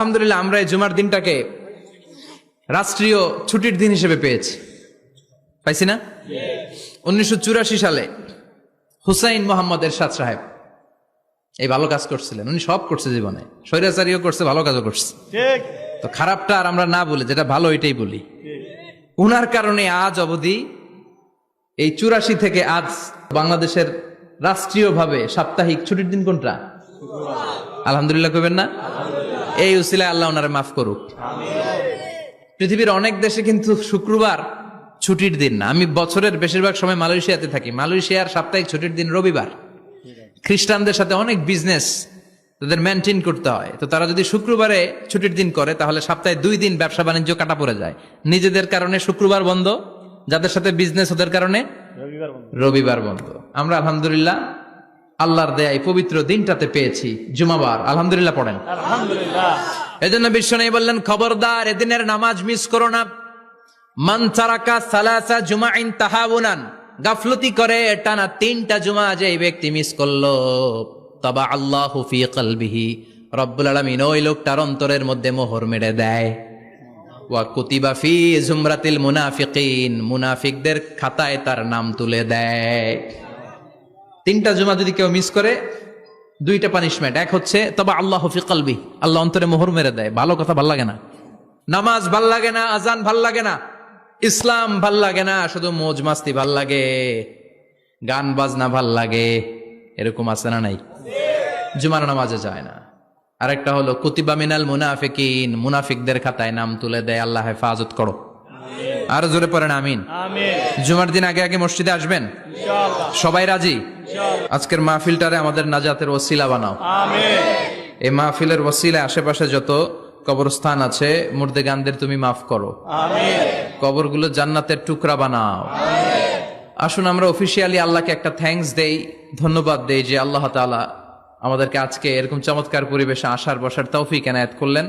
আলহামদুলিল্লাহ আমরা এই জুমার দিনটাকে রাষ্ট্রীয় ছুটির দিন হিসেবে পেয়েছি, পাইছি না? 1984 সালে হুসাইন মোহাম্মদ এরশাদ সাহেব এই ভালো কাজ করছিলেন। উনি সব করছে জীবনে, স্বৈরাচারীও করছে, ভালো কাজও করছে। তো খারাপটা আর আমরা না বলি, যেটা ভালো এটাই বলি। উনার কারণে আজ অবধি এই 84 থেকে আজ বাংলাদেশের রাষ্ট্রীয়ভাবে সাপ্তাহিক ছুটির দিন কোনটা? আলহামদুলিল্লাহ কইবেন না? এই উসিলায় আল্লাহ ওনারে মাফ করুক। পৃথিবীর অনেক দেশে কিন্তু শুক্রবার ছুটির দিন না। আমি বছরের বেশিরভাগ সময় মালয়েশিয়াতে থাকি। মালয়েশিয়ার সাপ্তাহিক ছুটির দিন রবিবার। খ্রিস্টানদের সাথে অনেক বিজনেস তাদের মেনটেন করতে হয়, তো তারা যদি শুক্রবারে ছুটির দিন করে তাহলে সপ্তাহে 2 দিন ব্যবসা বাণিজ্য কাটা পড়ে যায়। নিজেদের কারণে শুক্রবার বন্ধ, যাদের সাথে বিজনেস ওদের কারণে রবিবার বন্ধ। আমরা আলহামদুলিল্লাহ আল্লাহর দেয়া এই পবিত্র দিনটাতে পেয়েছি জুমাবার। আলহামদুলিল্লাহ পড়েন আলহামদুলিল্লাহ। এজন্য বিশ্বনবী বললেন, খবরদার এদিনের নামাজ মিস করো না। মান তারাকা সালাসা জুমাইন তাহাউনান, গাফলতি করে টানা 3টা জুমা যে ব্যক্তি মিস করলো, তাবা আল্লাহু ফি কলবিহি, রব্বুল আলামিন ওই লোকটার অন্তরের মধ্যে মোহর মেরে দেয়। ওয়া কুতিবা ফি জুমরাতিল মুনাফিকিন, মুনাফিকদের খাতায় তার নাম তুলে দেয়। 3টা জুমা যদি কেউ মিস করে 2টা পানিশমেন্ট। এক হচ্ছে তবা আল্লাহু ফি কলবি, আল্লাহ অন্তরে মোহর মেরে দেয়। ভালো কথা ভাল লাগে না, নামাজ ভাল লাগে না, আজান ভাল লাগে না, ইসলাম ভাল লাগে না, শুধু মৌজ মাস্তি ভাল লাগে, গান বাজনা ভাল লাগে, এরকম আছে না নাই? জুমার নামাজে যায় না। আরেকটা হলো কুতিবা মিনাল মুনাফিকিন, মুনাফিকদের খাতায় নাম তুলে দেয়। আল্লাহ হেফাজত করো। আর জোরে পড়েন আমিন। জুমার দিন আগে আগে মসজিদে আসবেন ইনশাআল্লাহ। সবাই রাজি? আজকের মাহফিলটারে আমাদের নাজাতের ওসিলা বানাও। এই মাহফিলের ওসিলায় আশেপাশে যত কবরস্থান আছে, মুর্দেগানদের তুমি মাফ করো। কবরগুলো জান্নাতের টুকরা বানাও। আসুন আমরা অফিসিয়ালি আল্লাহকে একটা থ্যাঙ্কস দেই, ধন্যবাদ দেই যে আল্লাহ তাআলা আমাদেরকে আজকে এরকম চমৎকার পরিবেশে আসার বসার তৌফিক এনায়েত করলেন।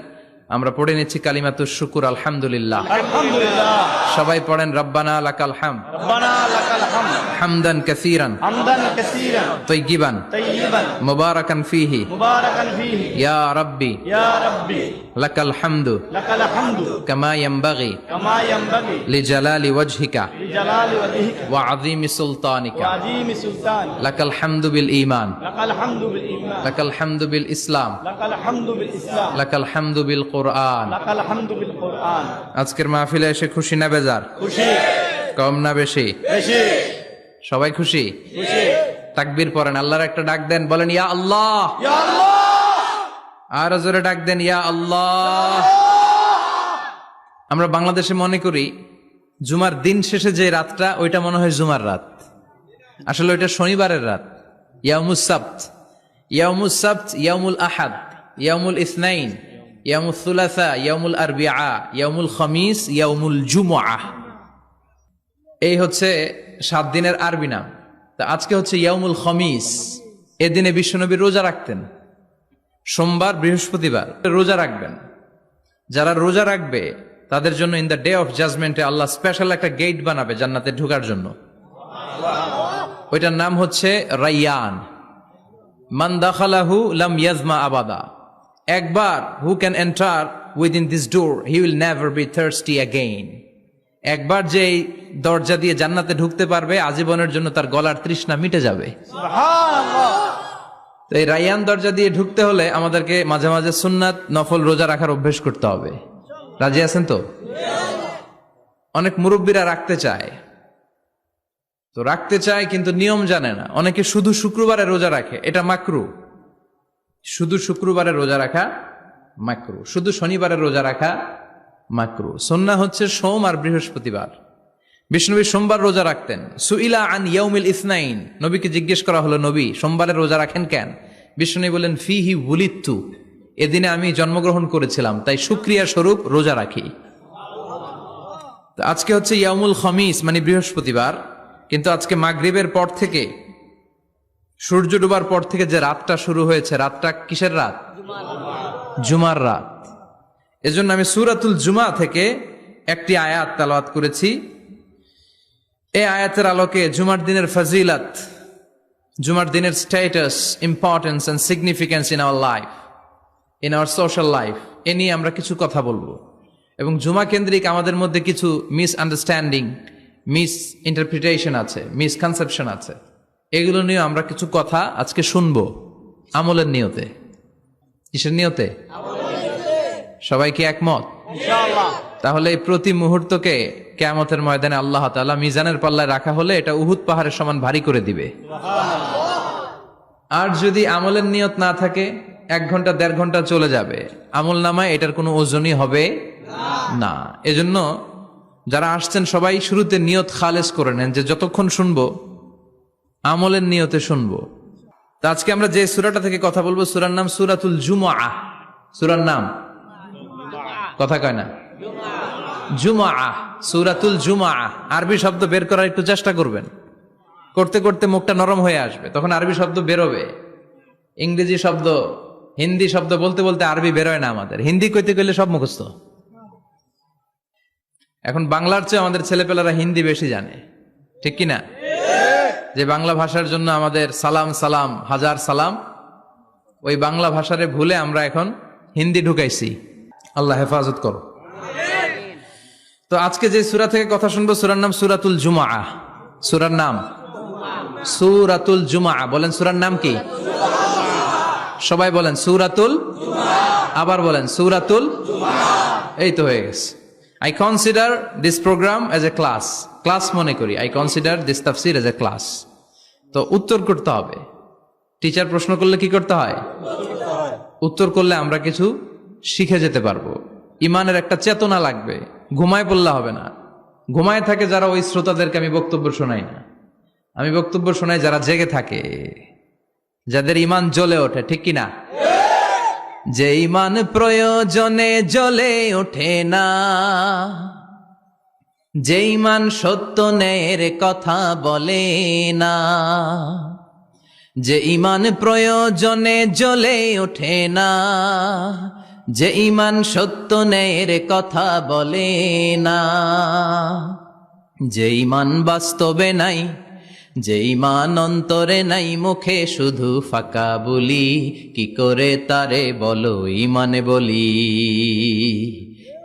আমরা পড়ে নিচ্ছি কালিমাতুশ শুকুর, আলহামদুলিল্লাহ। আলহামদুলিল্লাহ। সবাই পড়েন রব্বানা লাকাল হামদ, রব্বানা লাকাল হামদ, হামদান কাসীরান, হামদান কাসীরান, তাইয়িবান, তাইয়িবান, মুবারাকান ফীহি, মুবারাকান ফীহি, ইয়া রাব্বি, ইয়া রাব্বি, লাকাল হামদু, লাকাল হামদু, কামা ইয়ানবাগি কামা ইয়ানবাগি, লিজালালি ওয়াজহিকা লিজালালি ওয়াজহিকা, ওয়া আযীমি সুলতানিকা, ওয়া আযীমি সুলতানিকা, লাকাল হামদু বিল ঈমান, লাকাল হামদু বিল ঈমান, লাকাল হামদু বিল ইসলাম, লাকাল হামদু বিল ইসলাম, লাকাল হামদু বিল কুরআন। লাকাল হামদু বিল কুরআন। আজকের মাহফিলে এসে খুশি না বেজার? খুশি। কম না বেশি? বেশি। সবাই খুশি? খুশি। তাকবীর পড়েন, আল্লাহর একটা ডাক দেন, বলেন ইয়া আল্লাহ। ইয়া আল্লাহ। আর জোরে ডাক দেন, ইয়া আল্লাহ। আমরা বাংলাদেশে মনে করি জুমার দিন শেষে যে রাতটা, ওইটা মনে হয় জুমার রাত। আসলে ওইটা শনিবারের রাত। ইয়াউমুস সাবত, ইয়াউমুস সাবত, ইয়াউমুল আহাদ, ইয়াউমুল ইসনাইন, ইয়াউমুল সুলাসা, ইয়াউমুল আরবিআ, ইয়াউমুল খামিস, ইয়াউমুল জুমআহ। এই হচ্ছে 7 দিনের আরবি নাম। তা আজকে হচ্ছে ইয়াউমুল খামিস। এদিনে বিশ্বনবী রোজা রাখতেন। সোমবার, বৃহস্পতিবার রোজা রাখবেন। যারা রোজা রাখবে তাদের জন্য ইন দ্য ডে অফ জাজমেন্টে আল্লাহ স্পেশাল একটা গেট বানাবে জান্নাতে ঢোকার জন্য। ওইটার নাম হচ্ছে রাইয়ান। মান দাখালাহু লাম ইয়াজমা আবাদা। একবার who can enter within this door he will never be thirsty again. একবার যে দরজা দিয়ে জান্নাতে ঢুকতে পারবে, আজীবনের জন্য তার গলার তৃষ্ণা মিটে যাবে। সুবহানাল্লাহ। তো এই রাইয়ান দরজা দিয়ে ঢুকতে হলে আমাদেরকে মাঝে মাঝে সুন্নাত নফল রোজা রাখার অভ্যেস করতে হবে। রাজি আছেন তো? অনেক মুরব্বীরা রাখতে চায়, তো রাখতে চায় কিন্তু নিয়ম জানে না। অনেকে শুধু শুক্রবারে রোজা রাখে, এটা মাকরু। শুধু শুক্রবারে রোজা রাখা মাকরু, শুধু শনিবারে রোজা রাখা মাকরু। সুন্নাহ হচ্ছে সোম আর বৃহস্পতিবার। বিষ্ণুনবী সোমবার রোজা রাখতেন। সুইলা আন ইয়াউমিল ইসনাইন, নবীকে জিজ্ঞেস করা হলো, নবী সোমবারে রোজা রাখেন কেন? বিষ্ণুনবী বলেন, ফিহি উলিদতু, এদিনে আমি জন্মগ্রহণ করেছিলাম, তাই শুকরিয়া স্বরূপ রোজা রাখি। আজকে হচ্ছে ইয়াউমুল খামিস মানে বৃহস্পতিবার, কিন্তু আজকে মাগরিবের পর থেকে, সূর্য ডোবার পর থেকে যে রাতটা শুরু হয়েছে, রাতটা কিসের রাত? জুমার রাত। এজন্য আমি সূরাতুল জুমা থেকে একটি আয়াত তেলাওয়াত করেছি। এই আয়াতের আলোকে জুমার দিনের ফজিলত, জুমার দিনের status, importance and significance in our life, in our social life, এ নিয়ে আমরা কিছু কথা বলবো। এবং জুমা কেন্দ্রিক আমাদের মধ্যে কিছু মিসআন্ডারস্ট্যান্ডিং, মিস ইন্টারপ্রিটেশন আছে, মিসকনসেপশন আছে, এগুলো নিয়ে আমরা কিছু কথা আজকে শুনবো আমলের নিয়তে। কিসের নিয়তে? সবাই কি একমত? ইনশাআল্লাহ। তাহলে এই প্রতি মুহূর্তকে কিয়ামতের ময়দানে আল্লাহ তাআলা মিজানের পাল্লায় রাখা হলে এটা উহুদ পাহাড়ের সমান ভারী করে দিবে। আর যদি আমলের নিয়ত না থাকে 1 ঘন্টা 1.5 ঘন্টা চলে যাবে, আমল নামায় এটার কোনো ওজনই হবে না। এজন্য যারা আসছেন সবাই শুরুতে নিয়ত খালেস করে নেন যে যতক্ষণ শুনবো আমলের নিয়তে শুনবো। তো আজকে আমরা যে সূরাটা থেকে কথা বলবো, সূরার নাম সূরাতুল জুমআ। সূরার নাম কথা কয় না, জুমআ, সূরাতুল জুমআ। আরবি শব্দ বের করার একটু চেষ্টা করবেন, করতে করতে মুখটা নরম হয়ে আসবে, তখন আরবি শব্দ বেরোবে। ইংরেজি শব্দ, হিন্দি শব্দ বলতে বলতে আরবি বেরোয় না আমাদের। হিন্দি কইতে গেলে সব মুখস্থ। এখন বাংলার চেয়ে আমাদের ছেলেপেলারা হিন্দি বেশি জানে, ঠিক কি না? যে বাংলা ভাষার জন্য আমাদের সালাম সালাম হাজার সালাম, ওই বাংলা ভাষারে ভুলে আমরা এখন হিন্দি ঢুকাইছি। আল্লাহ হেফাজত করো। তো আজকে যে সূরা থেকে কথা শুনবো, সূরার নাম সূরাতুল জুমআ। সূরার নাম সূরাতুল জুমআ। বলেন সূরার নাম কি? সবাই বলেন সূরাতুল, আবার বলেন সূরাতুল। এই তো হয়ে গেছে। I consider this program as a class. Class মনে করি। I consider this tafsir as a class. তো উত্তর করতে হবে। টিচার প্রশ্ন করলে কি করতে হয়? উত্তর করলে আমরা কিছু শিখে যেতে পারবো। ইমানের একটা চেতনা লাগবে। ঘুমায় পড়লে হবে না। ঘুমায় থাকে যারা, ওই শ্রোতাদেরকে আমি বক্তব্য শোনাই না। আমি বক্তব্য শোনাই যারা জেগে থাকে, যাদের ইমান জ্বলে ওঠে, ঠিক কিনা? যে ইমান প্রয়োজনে জ্বলে ওঠে না, যে ইমান সত্য ন্যায়ের কথা বলে না, যে ইমান প্রয়োজনে জ্বলে ওঠে না, যে ইমান সত্য ন্যায়ের কথা বলে না, যে ইমান বাস্তবে নাই, যে ইমান অন্তরে নাই, মুখে শুধু ফাঁকা বলি, কি করে তারে বলো ইমানে বলি,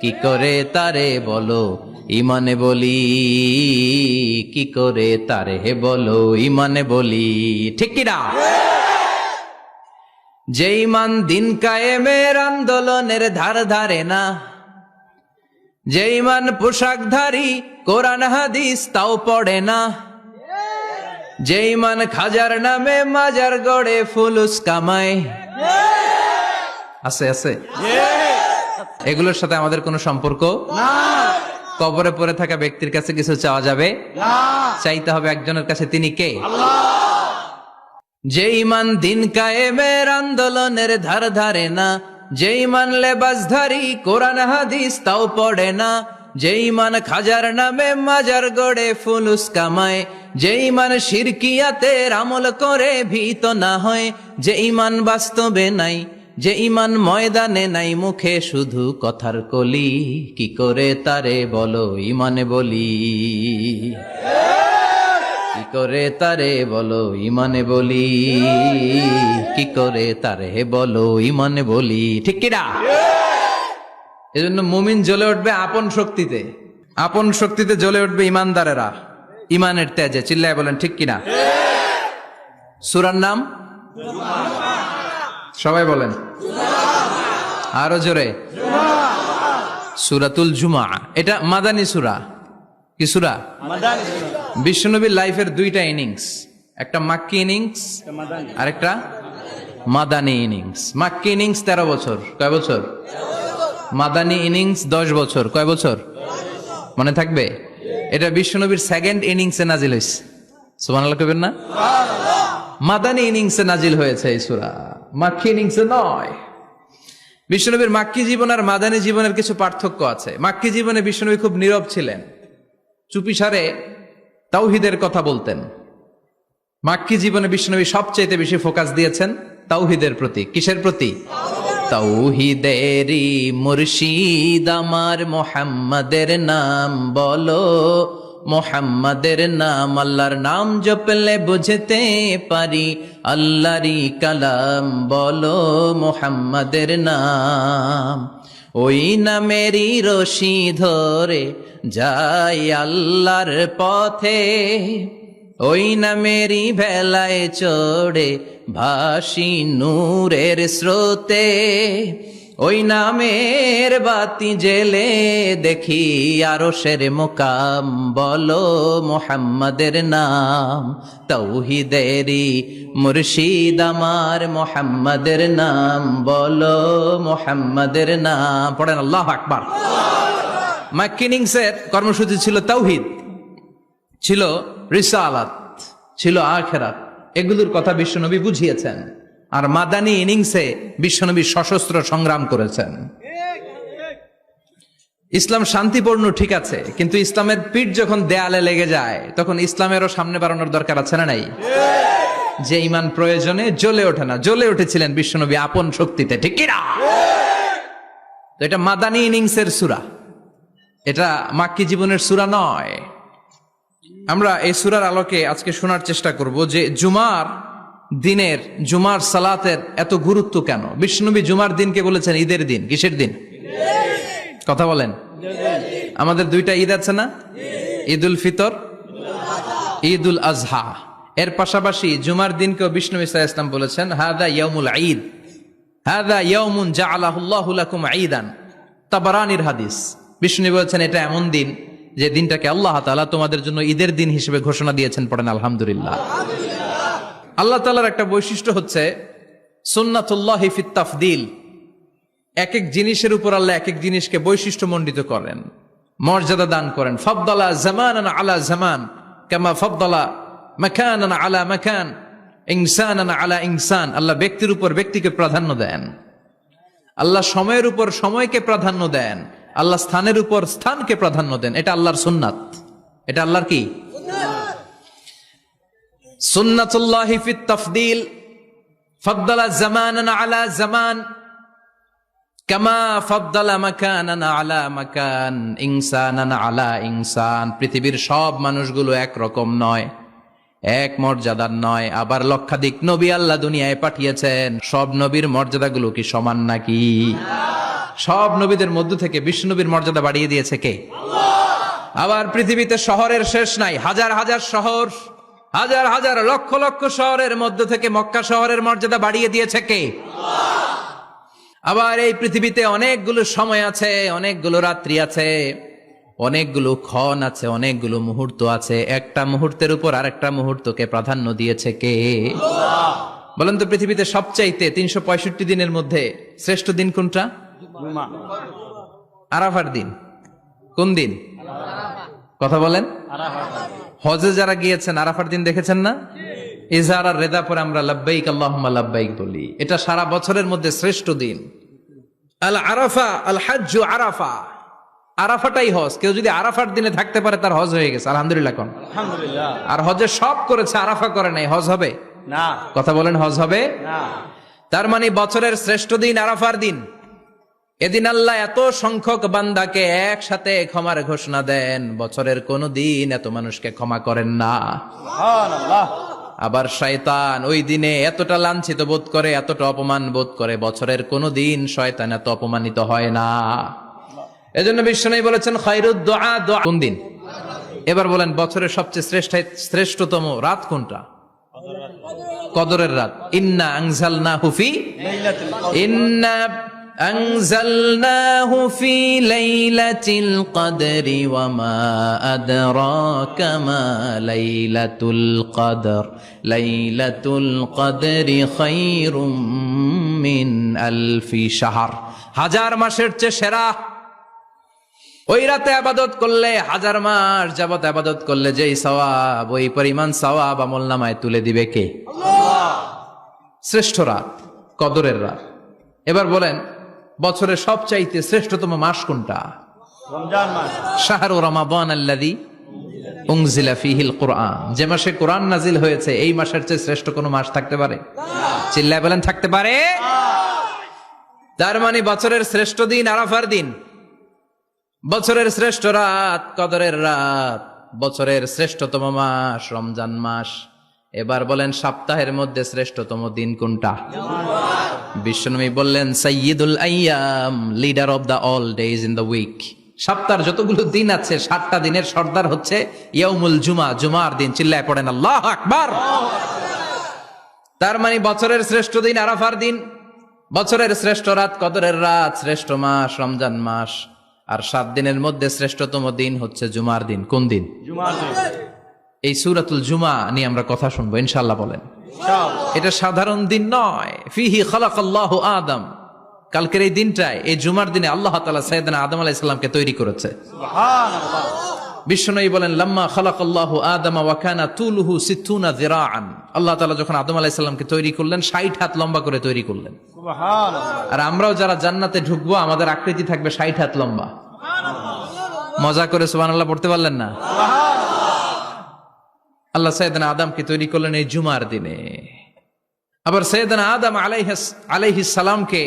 কি করে তারে বলো ইমানে বলি, কি করে তারে বলো ইমানে বলি, ঠিক কিনা? যে ইমান দিন কায়েমের আন্দোলনের ধার ধারে না, যে ইমান পোশাকধারী কোরআন হাদিস তাও পড়ে না, যে ইমান খাজার নামে মাজার গড়ে ফুলুস কামায়, আছে আছে, এগুলোর সাথে আমাদের কোনো সম্পর্ক না। কবরে পড়ে থাকা ব্যক্তির কাছে কিছু চাওয়া যাবে না। চাইতে হবে একজনের কাছে, তিনি কে? আল্লাহ। যে ইমান দিন কায়েমের আন্দোলনের ধার ধারে না, যে ইমান লেবাসধারী কোরআন হাদিস তাও পড়ে না, যে ইমান খাজার নামে মাজার গড়ে ফুলুস কামায়, যে ইমান শিরকিয়াতের আমল করে ভীত না হয়, যে ইমান বাস্তবে নাই, যে ইমান ময়দানে নাই, মুখে শুধু কথার কলি, কি করে তারে বলো ইমানে বলি, কি করে তারে বলো ইমানে বলি, কি করে তারে বলো ইমানে বলি, ঠিক কিনা? এজন্য মুমিন জ্বলে উঠবে আপন শক্তিতে, আপন শক্তিতে জ্বলে উঠবে ইমানদারেরা ইমানের তেজে। চিল্লায় বলেন ঠিক কিনা? সূরার নাম সবাই বলেন আরো জোরে, সূরাতুল জুমআ। এটা মাদানী সূরা। কি সূরা? মাদানী সূরা। বিশ্বনবীর লাইফের 2টা ইনিংস, একটা মাক্কি ইনিংস মাদানী। আর একটা মাদানী ইনিংস। মাক্কি ইনিংস 13 বছর, কয় বছর? মাদানী ইনিংস 10 বছর, কয় বছর? মনে থাকবে? এটা বিশ্বনবীর 2nd ইনিংসে নাজিল হয়েছে। সুবহানাল্লাহ কইবেন না? মাদানী ইনিংসে নাজিল হয়েছে এই সূরা, মাক্কি ইনিংসে নয়। বিশ্বনবীর মাক্কি জীবন আর মাদানী জীবনের কিছু পার্থক্য আছে। মাক্কি জীবনে বিশ্বনবী খুব নীরব ছিলেন, চুপিসারে তাওহীদের কথা বলতেন। মাক্কি জীবনে বিশ্বনবী সবচেয়ে বেশি ফোকাস দিয়েছেন তাওহীদের প্রতি। কিসের প্রতি? তাওহীদেরই মুর্শিদ আমার মুহাম্মাদের নাম বলো, মোহাম্মদের নাম, আল্লাহর নাম জপলে বুঝতে পারি আল্লাহরই কালাম, বলো মোহাম্মদের নাম। ওই নামেরই রশি ধরে যাই আল্লাহর পথে, ওই নামেরই ভেলায় চড়ে ভাসি নূরের স্রোতে, ওই নামের বাতি জেলে দেখি আরশের মুকাম, বলো মোহাম্মদের নাম। তাওহীদেরই মুর্শিদ আমার মোহাম্মদের নাম, বলো মোহাম্মদের নাম। পড়েন আল্লাহু আকবার। মাক্কিনিংসের কর্মসূচি ছিল তাওহীদ, ছিল রিসালাত, ছিল আখিরাত, এগুলোর কথা বিশ্বনবী বুঝিয়েছেন। আর মাদানী ইনিংসে বিশ্বনবী সশস্ত্র সংগ্রাম করেছেন। ইসলাম শান্তিপূর্ণ ঠিক আছে, কিন্তু ইসলামের পিঠ যখন দেয়ালে লেগে যায় তখন ইসলামেরও সামনে বাড়ানোর দরকার আছে না নাই? যে ইমান প্রয়োজনে জ্বলে ওঠে না, জ্বলে উঠেছিলেন বিশ্বনবী আপন শক্তিতে, ঠিক কিনা? তো এটা মাদানী ইনিংসের সূরা, এটা মাক্কি জীবনের সূরা নয়। আমরা এই সূরার আলোকে আজকে শোনার চেষ্টা করব যে জুমার দিনের, জুমার সালাতের এত গুরুত্ব কেন। বিশ্বনবী জুমার দিনকে বলেছেন ঈদের দিন। কিসের দিন? কথা বলেন। আমাদের দুইটা ঈদ আছে না? ঈদুল ফিতর, ঈদুল আজহা। এর পাশাপাশি জুমার দিনকেও বিষ্ণু সাল্লাল্লাহু আলাইহি ওয়াসাল্লাম বলেছেন হাদা ইয়াউমুল ঈদ, হাদা ইয়াউমুন জাআলাহুল্লাহু লাকুম ঈদান। তাবারানির হাদিস। বিষ্ণু বলেছেন এটা এমন দিন যে দিনটাকে আল্লাহ তাআলা তোমাদের জন্য ঈদের দিন হিসেবে ঘোষণা দিয়েছেন। পড়েন আলহামদুলিল্লাহ। আল্লাহ তাআলার একটা বৈশিষ্ট্য হচ্ছে সুন্নাতুল্লাহি ফিত তাফদিল। এক এক জিনিসের উপর আল্লাহ এক এক জিনিসকে বৈশিষ্ট্যমণ্ডিত করেন, মর্যাদা দান করেন। ফাদ্দালা জামানান আলা জামান কামা ফাদ্দালা মাকানান আলা মাকান, ইনসানান আলা ইনসান। আল্লাহ ব্যক্তির উপর ব্যক্তিকে প্রাধান্য দেন, আল্লাহ সময়ের উপর সময়কে প্রাধান্য দেন, আল্লাহ স্থানের উপর স্থানকে প্রাধান্য দেন। এটা আল্লাহর সুন্নাত। এটা আল্লাহর কি? সুন্নাতুল্লাহি ফিত তাফদিল। ফাদ্দালা জামানান আলা জামান কামা ফাদ্দালা মাকানান আলা মাকান, ইনসানান আলা ইনসান। পৃথিবীর সব মানুষগুলো এক রকম নয়, এক মর্যাদার নয়। আবার লক্ষাধিক নবী আল্লাহ দুনিয়ায় পাঠিয়েছেন, সব নবীর মর্যাদাগুলো কি সমান নাকি? সব নবীদের মধ্য থেকে বিশ্বনবীর মর্যাদা বাড়িয়ে দিয়েছে কে? আবার পৃথিবীতে শহরের শেষ নাই, হাজার হাজার শহর, হাজার হাজার লক্ষ লক্ষ শহরের মধ্য থেকে মক্কা শহরের মর্যাদা বাড়িয়ে দিয়েছে কে? আবার এই পৃথিবীতে অনেকগুলো সময় আছে, অনেকগুলো রাত্রি আছে, অনেকগুলো ক্ষণ আছে, অনেকগুলো মুহূর্ত আছে। একটা মুহূর্তের উপর আরেকটা মুহূর্তকে প্রাধান্য দিয়েছে কে? বলেন তো, পৃথিবীতে সবচাইতে 365 দিনের মধ্যে শ্রেষ্ঠ দিন কোনটা? আরাফার দিন। কোন দিন? কথা বলেন। হজে যারা গিয়েছেন আরাফার দিন দেখেছেন না? ইজহার আর রেদা পরে আমরা লাব্বাইক আল্লাহুম্মা লাব্বাইক বলি। এটা সারা বছরের মধ্যে শ্রেষ্ঠ দিন। আল আরাফা আল হাজ্জু আরাফা, আরাফাটাই হজ। কেউ যদি আরাফার দিনে থাকতে পারে তার হজ হয়ে গেছে। আলহামদুলিল্লাহ কোন? আলহামদুলিল্লাহ। আর হজে সব করেছে, আরাফা করে নাই, হজ হবে না। কথা বলেন, হজ হবে না। তার মানে বছরের শ্রেষ্ঠ দিন আরাফার দিন। এদিন আল্লাহ এত সংখ্যক বান্দাকে একসাথে ক্ষমার ঘোষণা দেন, বছরের কোন দিন এত মানুষকে ক্ষমা করেন না। আবার শয়তান ওই দিনে এতটা লাঞ্ছিত বোধ করে, এতটা অপমান বোধ করে, বছরের কোন দিন শয়তান এত অপমানিত হয় না। এজন্য বিশ্বনবী বলেছেন খায়রুদ দুআ দুআ। কোন দিন? এবার বলেন বছরের সবচেয়ে শ্রেষ্ঠতম রাত কোনটা? কদরের রাত। ইন্না আনজালনাহু ফি লাইলাতুল কদর, ইন্না আনজালনাহু ফি লাইলাতিল কদরি ওয়া মা আদরাকা মা লাইলাতুল কদর, লাইলাতুল কদরি খায়রুম মিন আলফি শাহর। হাজার মাসের চেয়ে সেরা। ওই রাতে আবাদত করলে, হাজার মাস যাবত আবাদত করলে যেই সওয়াব, ওই পরিমাণ সওয়াব আমলনামায় তুলে দিবে কে? আল্লাহ। শ্রেষ্ঠ রাত কদরের রাত। এবার বলেন বছরের সবচাইতে শ্রেষ্ঠতম মাস কোনটা? রমজান মাস। শাহরু রমাদান আল্লাযী উনজিলা ফীহিল কুরআন। যে মাসে কোরআন নাজিল হয়েছে, এই মাসের চেয়ে শ্রেষ্ঠ কোনো মাস থাকতে পারে? চিল্লায় বলেন থাকতে পারে? তার মানে বছরের শ্রেষ্ঠ দিন আরাফার দিন, বছরের শ্রেষ্ঠ রাত কদরের রাত। বছরের শ্রেষ্ঠতম মাস রমজান মাস। এবার বলেন সপ্তাহের মধ্যে শ্রেষ্ঠতম দিন কোনটা? বিশ্বনবী বললেন সাইয়্যিদুল আইয়াম, leader of the all days in the week. সপ্তাহের যতগুলো দিন আছে 7টা দিনের সর্দার হচ্ছে ইয়াউমুল জুমা, জুমার দিন। চিল্লায় পড়েন আল্লাহু আকবার। তার মানে বছরের শ্রেষ্ঠ দিন আরাফার দিন, বছরের শ্রেষ্ঠ রাত কদরের রাত, শ্রেষ্ঠ মাস রমজান মাস, আর 7 দিনের মধ্যে শ্রেষ্ঠতম দিন হচ্ছে জুমার দিন। কোন দিন? জুমার দিন। এই সূরাতুল জুমা নিয়ে আমরা কথা শুনবো ইনশাআল্লাহ। বলেন ইনশাআল্লাহ। এটা সাধারণ দিন নয়। ফিহি খালাকাল্লাহু আদম, কালকের এই দিনটায়, এই জুমার দিনে আল্লাহ তাআলা সাইয়েদনা আদম আলাইহিস সালামকে তৈরি করেছে। সুবহানাল্লাহ। বিশ্বনবী বলেন লাম্মা খালাকাল্লাহু আদম ওয়া কানা তুলুহু 60 যিরাআন, আল্লাহ তাআলা যখন আদম আলাইহিস সালামকে তৈরি করলেন 60 হাত লম্বা করে তৈরি করলেন। সুবহানাল্লাহ। আর আমরাও যারা জান্নাতে ঢুকবো আমাদের আকৃতি থাকবে 60 হাত লম্বা। মজা করে সুবহানাল্লাহ পড়তে পারলেন না? আল্লাহ সাইয়েদনা আদমকে তৈরি করলেন এই জুমার দিনে। আবার সাইয়েদনা আদম আলাইহিস সালামকে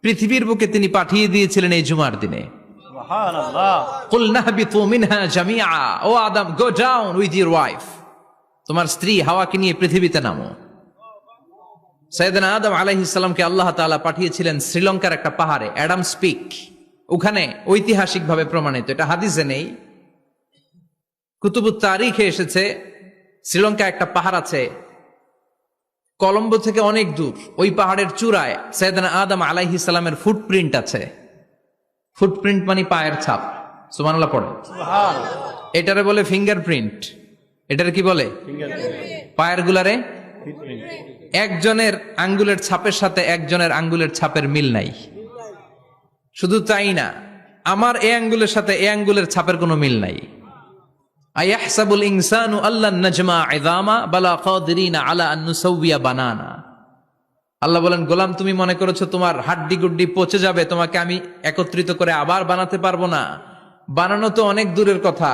পৃথিবীর বুকে তিনি পাঠিয়ে দিয়েছিলেন এই জুমার দিনে। সুবহানাল্লাহ। কুল নাহবিতু মিনহা জামিআ, O Adam go down with your wife, তোমার স্ত্রী হাওয়াকে নিয়ে পৃথিবীতে নামো। সাইয়েদনা আদম আলাইহিস সালামকে আল্লাহ তাআলা পাঠিয়েছিলেন শ্রীলঙ্কার একটা পাহাড়ে, অ্যাডামস পিক। ওখানে ঐতিহাসিকভাবে প্রমাণিত, এটা হাদিসে নেই, কুতুবুত তারিখে এসেছে। শ্রীলঙ্কা একটা পাহাড় আছে, কলম্বো থেকে অনেক দূর। ওই পাহাড়ের চূড়ায় সাইয়েদনা আদম আলাইহিস সালামের ফুটপ্রিন্ট আছে। ফুটপ্রিন্ট মানে পায়ের ছাপ। সুবহানাল্লাহ পড়ে। সুবহানাল্লাহ। এটারে বলে ফিঙ্গারপ্রিন্ট। এটারে কি বলে? ফিঙ্গারপ্রিন্ট। পায়ের গুলারে ফিটপ্রিন্ট। একজনের আঙ্গুলের ছাপের সাথে একজনের আঙ্গুলের ছাপের মিল নাই। শুধু তাই না, আমার এই আঙ্গুলের সাথে এই আঙ্গুলের ছাপের কোনো মিল নাই। আয়াহসাবুল ইনসানু আল্লান নাজমা ইযামা বালা কাদিরিনা আলা আন নুসাউবিয়া বানানা। আল্লাহ বলেন গোলাম, তুমি মনে করেছো তোমার হাড্ডি গুড্ডি পচে যাবে, তোমাকে আমি একত্রিত করে আবার বানাতে পারবো না? বানানো তো অনেক দূরের কথা,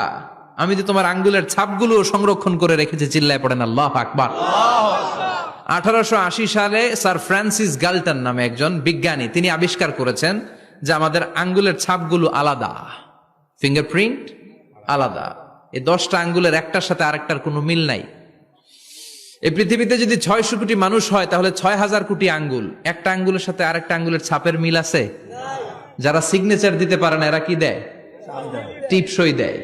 আমি তো তোমার আঙ্গুলের ছাপগুলো সংরক্ষণ করে রেখেছি। চিল্লায় পড়েন আল্লাহু আকবার। 1880 সালে স্যার ফ্রান্সিস গাল্টন নামে একজন বিজ্ঞানী, তিনি আবিষ্কার করেছেন যে আমাদের আঙ্গুলের ছাপগুলো আলাদা, ফিঙ্গারপ্রিন্ট আলাদা। এই 10টা আঙ্গুলের একটার সাথে আরেকটার কোনো মিল নাই। এই পৃথিবীতে যদি 600 কোটি মানুষ হয় তাহলে 6000 কোটি আঙ্গুল, একটা আঙ্গুলের সাথে আরেকটা আঙ্গুলের ছাপের মিল আছে? যারা সিগনেচার দিতে পারে না এরা কি দেয়? টিপসই দেয়।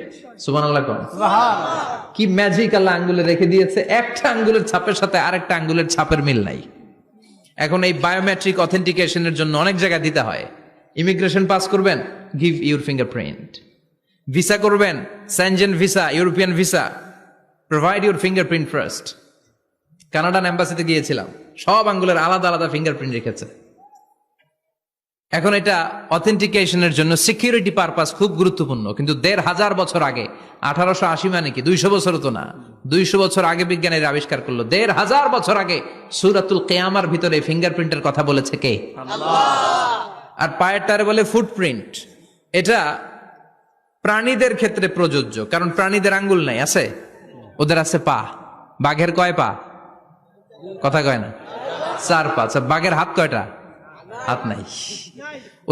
সুবহানাল্লাহ কোন সুবহানাল্লাহ। কি ম্যাজিক আল্লাহ আঙ্গুলে রেখে দিয়েছে, একটা আঙ্গুলের ছাপের সাথে আরেকটা আঙ্গুলের ছাপের মিল নাই। এখন এই বায়োমেট্রিক অথেন্টিকেশনের জন্য অনেক জায়গায় দিতে হয়। ইমিগ্রেশন পাস করবেন, গিভ ইউর ফিঙ্গারপ্রিন্ট। ভিসা করবেন, Schengen visa, European visa, provide your fingerprint first. Canadian এম্বাসিতে গিয়েছিলাম, সব আঙ্গুলের আলাদা আলাদা ফিঙ্গারপ্রিন্ট রেখেছে। এখন এটা অথেন্টিকেশনের জন্য সিকিউরিটি পারপাস খুব গুরুত্বপূর্ণ। কিন্তু 1500 বছর আগে, 1880 মানে কি 200 বছর তো না, 200 বছর আগে বিজ্ঞানীরা আবিষ্কার করলো। 1500 বছর আগে সূরাতুল কিয়ামার ভিতরে ফিঙ্গারপ্রিন্টের কথা বলেছে কে? আল্লাহ। আর পায়েরটারে বলে ফুটপ্রিন্ট। এটা প্রাণীদের ক্ষেত্রে প্রযোজ্য, কারণ প্রাণীদের আঙ্গুল নাই, আছে? ওদের আছে পা। বাঘের কয় পা? কথা কয় না, 4 পা। বাঘের হাত কয়টা? হাত নাই,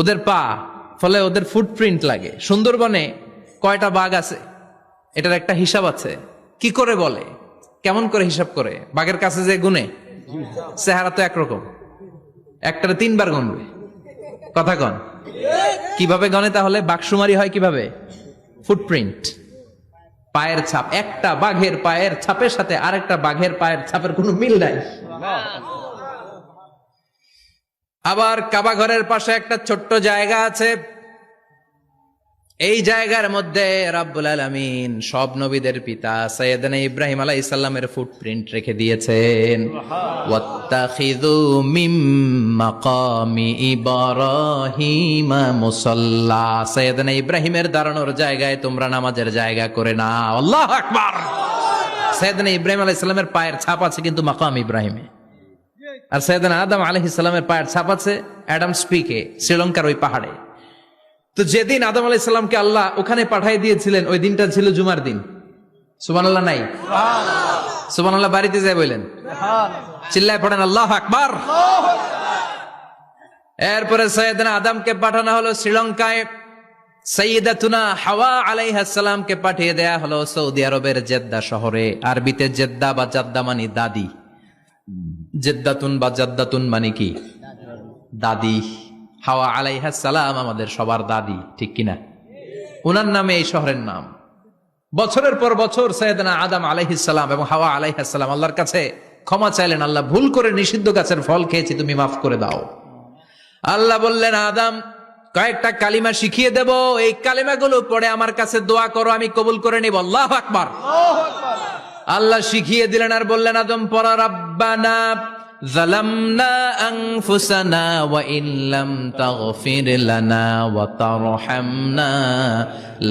ওদের পা। ফলে ওদের ফুটপ্রিন্ট লাগে। সুন্দরবনে কয়টা বাঘ আছে এটার একটা হিসাব আছে। কি করে বলে, কেমন করে হিসাব করে? বাঘের কাছে যে গুনে, চেহারা তো একরকম, একটারে 3 বার গুনবে। কথা কন, কিভাবে গনে তাহলে? বাঘসুমারি হয় কিভাবে? ফুটপ্রিন্ট, পায়ের ছাপ। একটা বাঘের পায়ের ছাপের সাথে আরেকটা বাঘের পায়ের ছাপের কোনো মিল নাই। আবার কাবা ঘরের পাশে একটা ছোট্ট জায়গা আছে, এই জায়গার মধ্যে রাব্বুল আলামিন সব নবীদের পিতা সাইয়েদনা ইব্রাহিম আলাইহিস সালামের ফুটপ্রিন্ট রেখে দিয়েছেন। ওয়াত্তাখিযু মিম মাকামি ইব্রাহিম মুসাল্লা, সাইয়েদনা ইব্রাহিমের দাঁড়ানোর জায়গায় তোমরা নামাজের জায়গা করে নাও। আল্লাহু আকবার। সাইয়েদনা ইব্রাহিম আলাইহিস সালামের পায়ের ছাপ আছে কিন্তু মাকাম ইব্রাহিমে, আর সাইয়েদনা আদম আলাইহিস সালামের পায়ের ছাপ আছে অ্যাডামস পিকে, শ্রীলঙ্কার ওই পাহাড়ে। তো যেদিন আদম আলাইহিস সালামকে আল্লাহ ওখানে পাঠিয়ে দিয়েছিলেন ওই দিনটা ছিল জুমার দিন। সুবহানাল্লাহ নাই? সুবহানাল্লাহ বাড়িতে যায় বলেন, চিল্লায় পড়েন আল্লাহু আকবার। এরপরে সাইয়েদনা আদমকে পাঠানো হলো শ্রীলঙ্কায়। সাইয়্যিদাতুনা হাওয়া আলাইহিস সালামকে পাঠিয়ে দেয়া হলো সৌদি আরবের জেদ্দা শহরে। আরবিতে জেদ্দা বা জাদ্দা মানে দাদি, জেদ্দাতুন বা জাদ্দাতুন মানে কি দাদি। হাওয়া আলাইহিস সালাম আমাদের সবার দাদি, ঠিক কিনা? উনার নামে এই শহরের নাম। বছরের পর বছর সাইয়েদনা আদম আলাইহিস সালাম এবং হাওয়া আলাইহিস সালাম আল্লাহর কাছে ক্ষমা চাইলেন, আল্লাহ ভুল করে নিষিদ্ধ গাছের ফল খেয়েছি, তুমি মাফ করে দাও। আল্লাহ বললেন, আদম কয়েকটা কালিমা শিখিয়ে দেব, এই কালিমাগুলো পড়ে আমার কাছে দোয়া করো, আমি কবুল করে নিব। আল্লাহু আকবার। আল্লাহ শিখিয়ে দিলেন আর বললেন, আদম পড়া, রাব্বানা যালামনা আনফুসানা ওয়া ইল্লাম তাগফির লানা ওয়া তারহামনা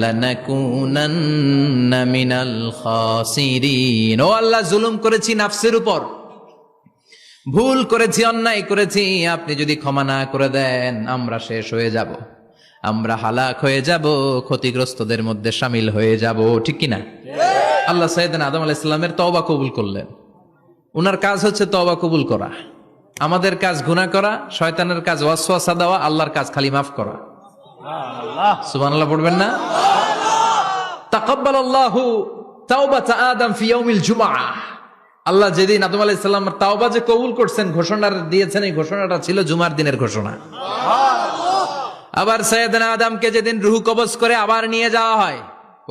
লানাকুনান্না মিনাল খাসিরিন। ও আল্লাহ, জুলুম করেছি নাফসের উপর, ভুল করেছি, অন্যায় করেছি, আপনি যদি ক্ষমা না করে দেন আমরা শেষ হয়ে যাব, আমরা হালাক হয়ে যাব, ক্ষতিগ্রস্তদের মধ্যে শামিল হয়ে যাব, ঠিক কিনা? আল্লাহ সাইয়েদনা আদম আলাইহিস সালামের তওবা কবুল করলেন। উনার কাজ হচ্ছে তওবা কবুল করা, আমাদের কাজ গুনাহ করা, শয়তানের কাজ ওয়াসওয়াসা দেওয়া, আল্লাহর কাজ খালি মাফ করা। সুবহানাল্লাহ পড়বেন না? তাকাব্বালাল্লাহু তাওবাতা আদম ফি ইয়াউমিল জুমআহ। আল্লাহ যেদিন আদম আলাইহিস সালামের তাওবা যে কবুল করছেন, ঘোষণা দিয়েছেন, এই ঘোষণাটা ছিল জুমার দিনের ঘোষণা। আবার সাইয়েদনা আদমকে যেদিন রূহ কবজ করে আবার নিয়ে যাওয়া হয়,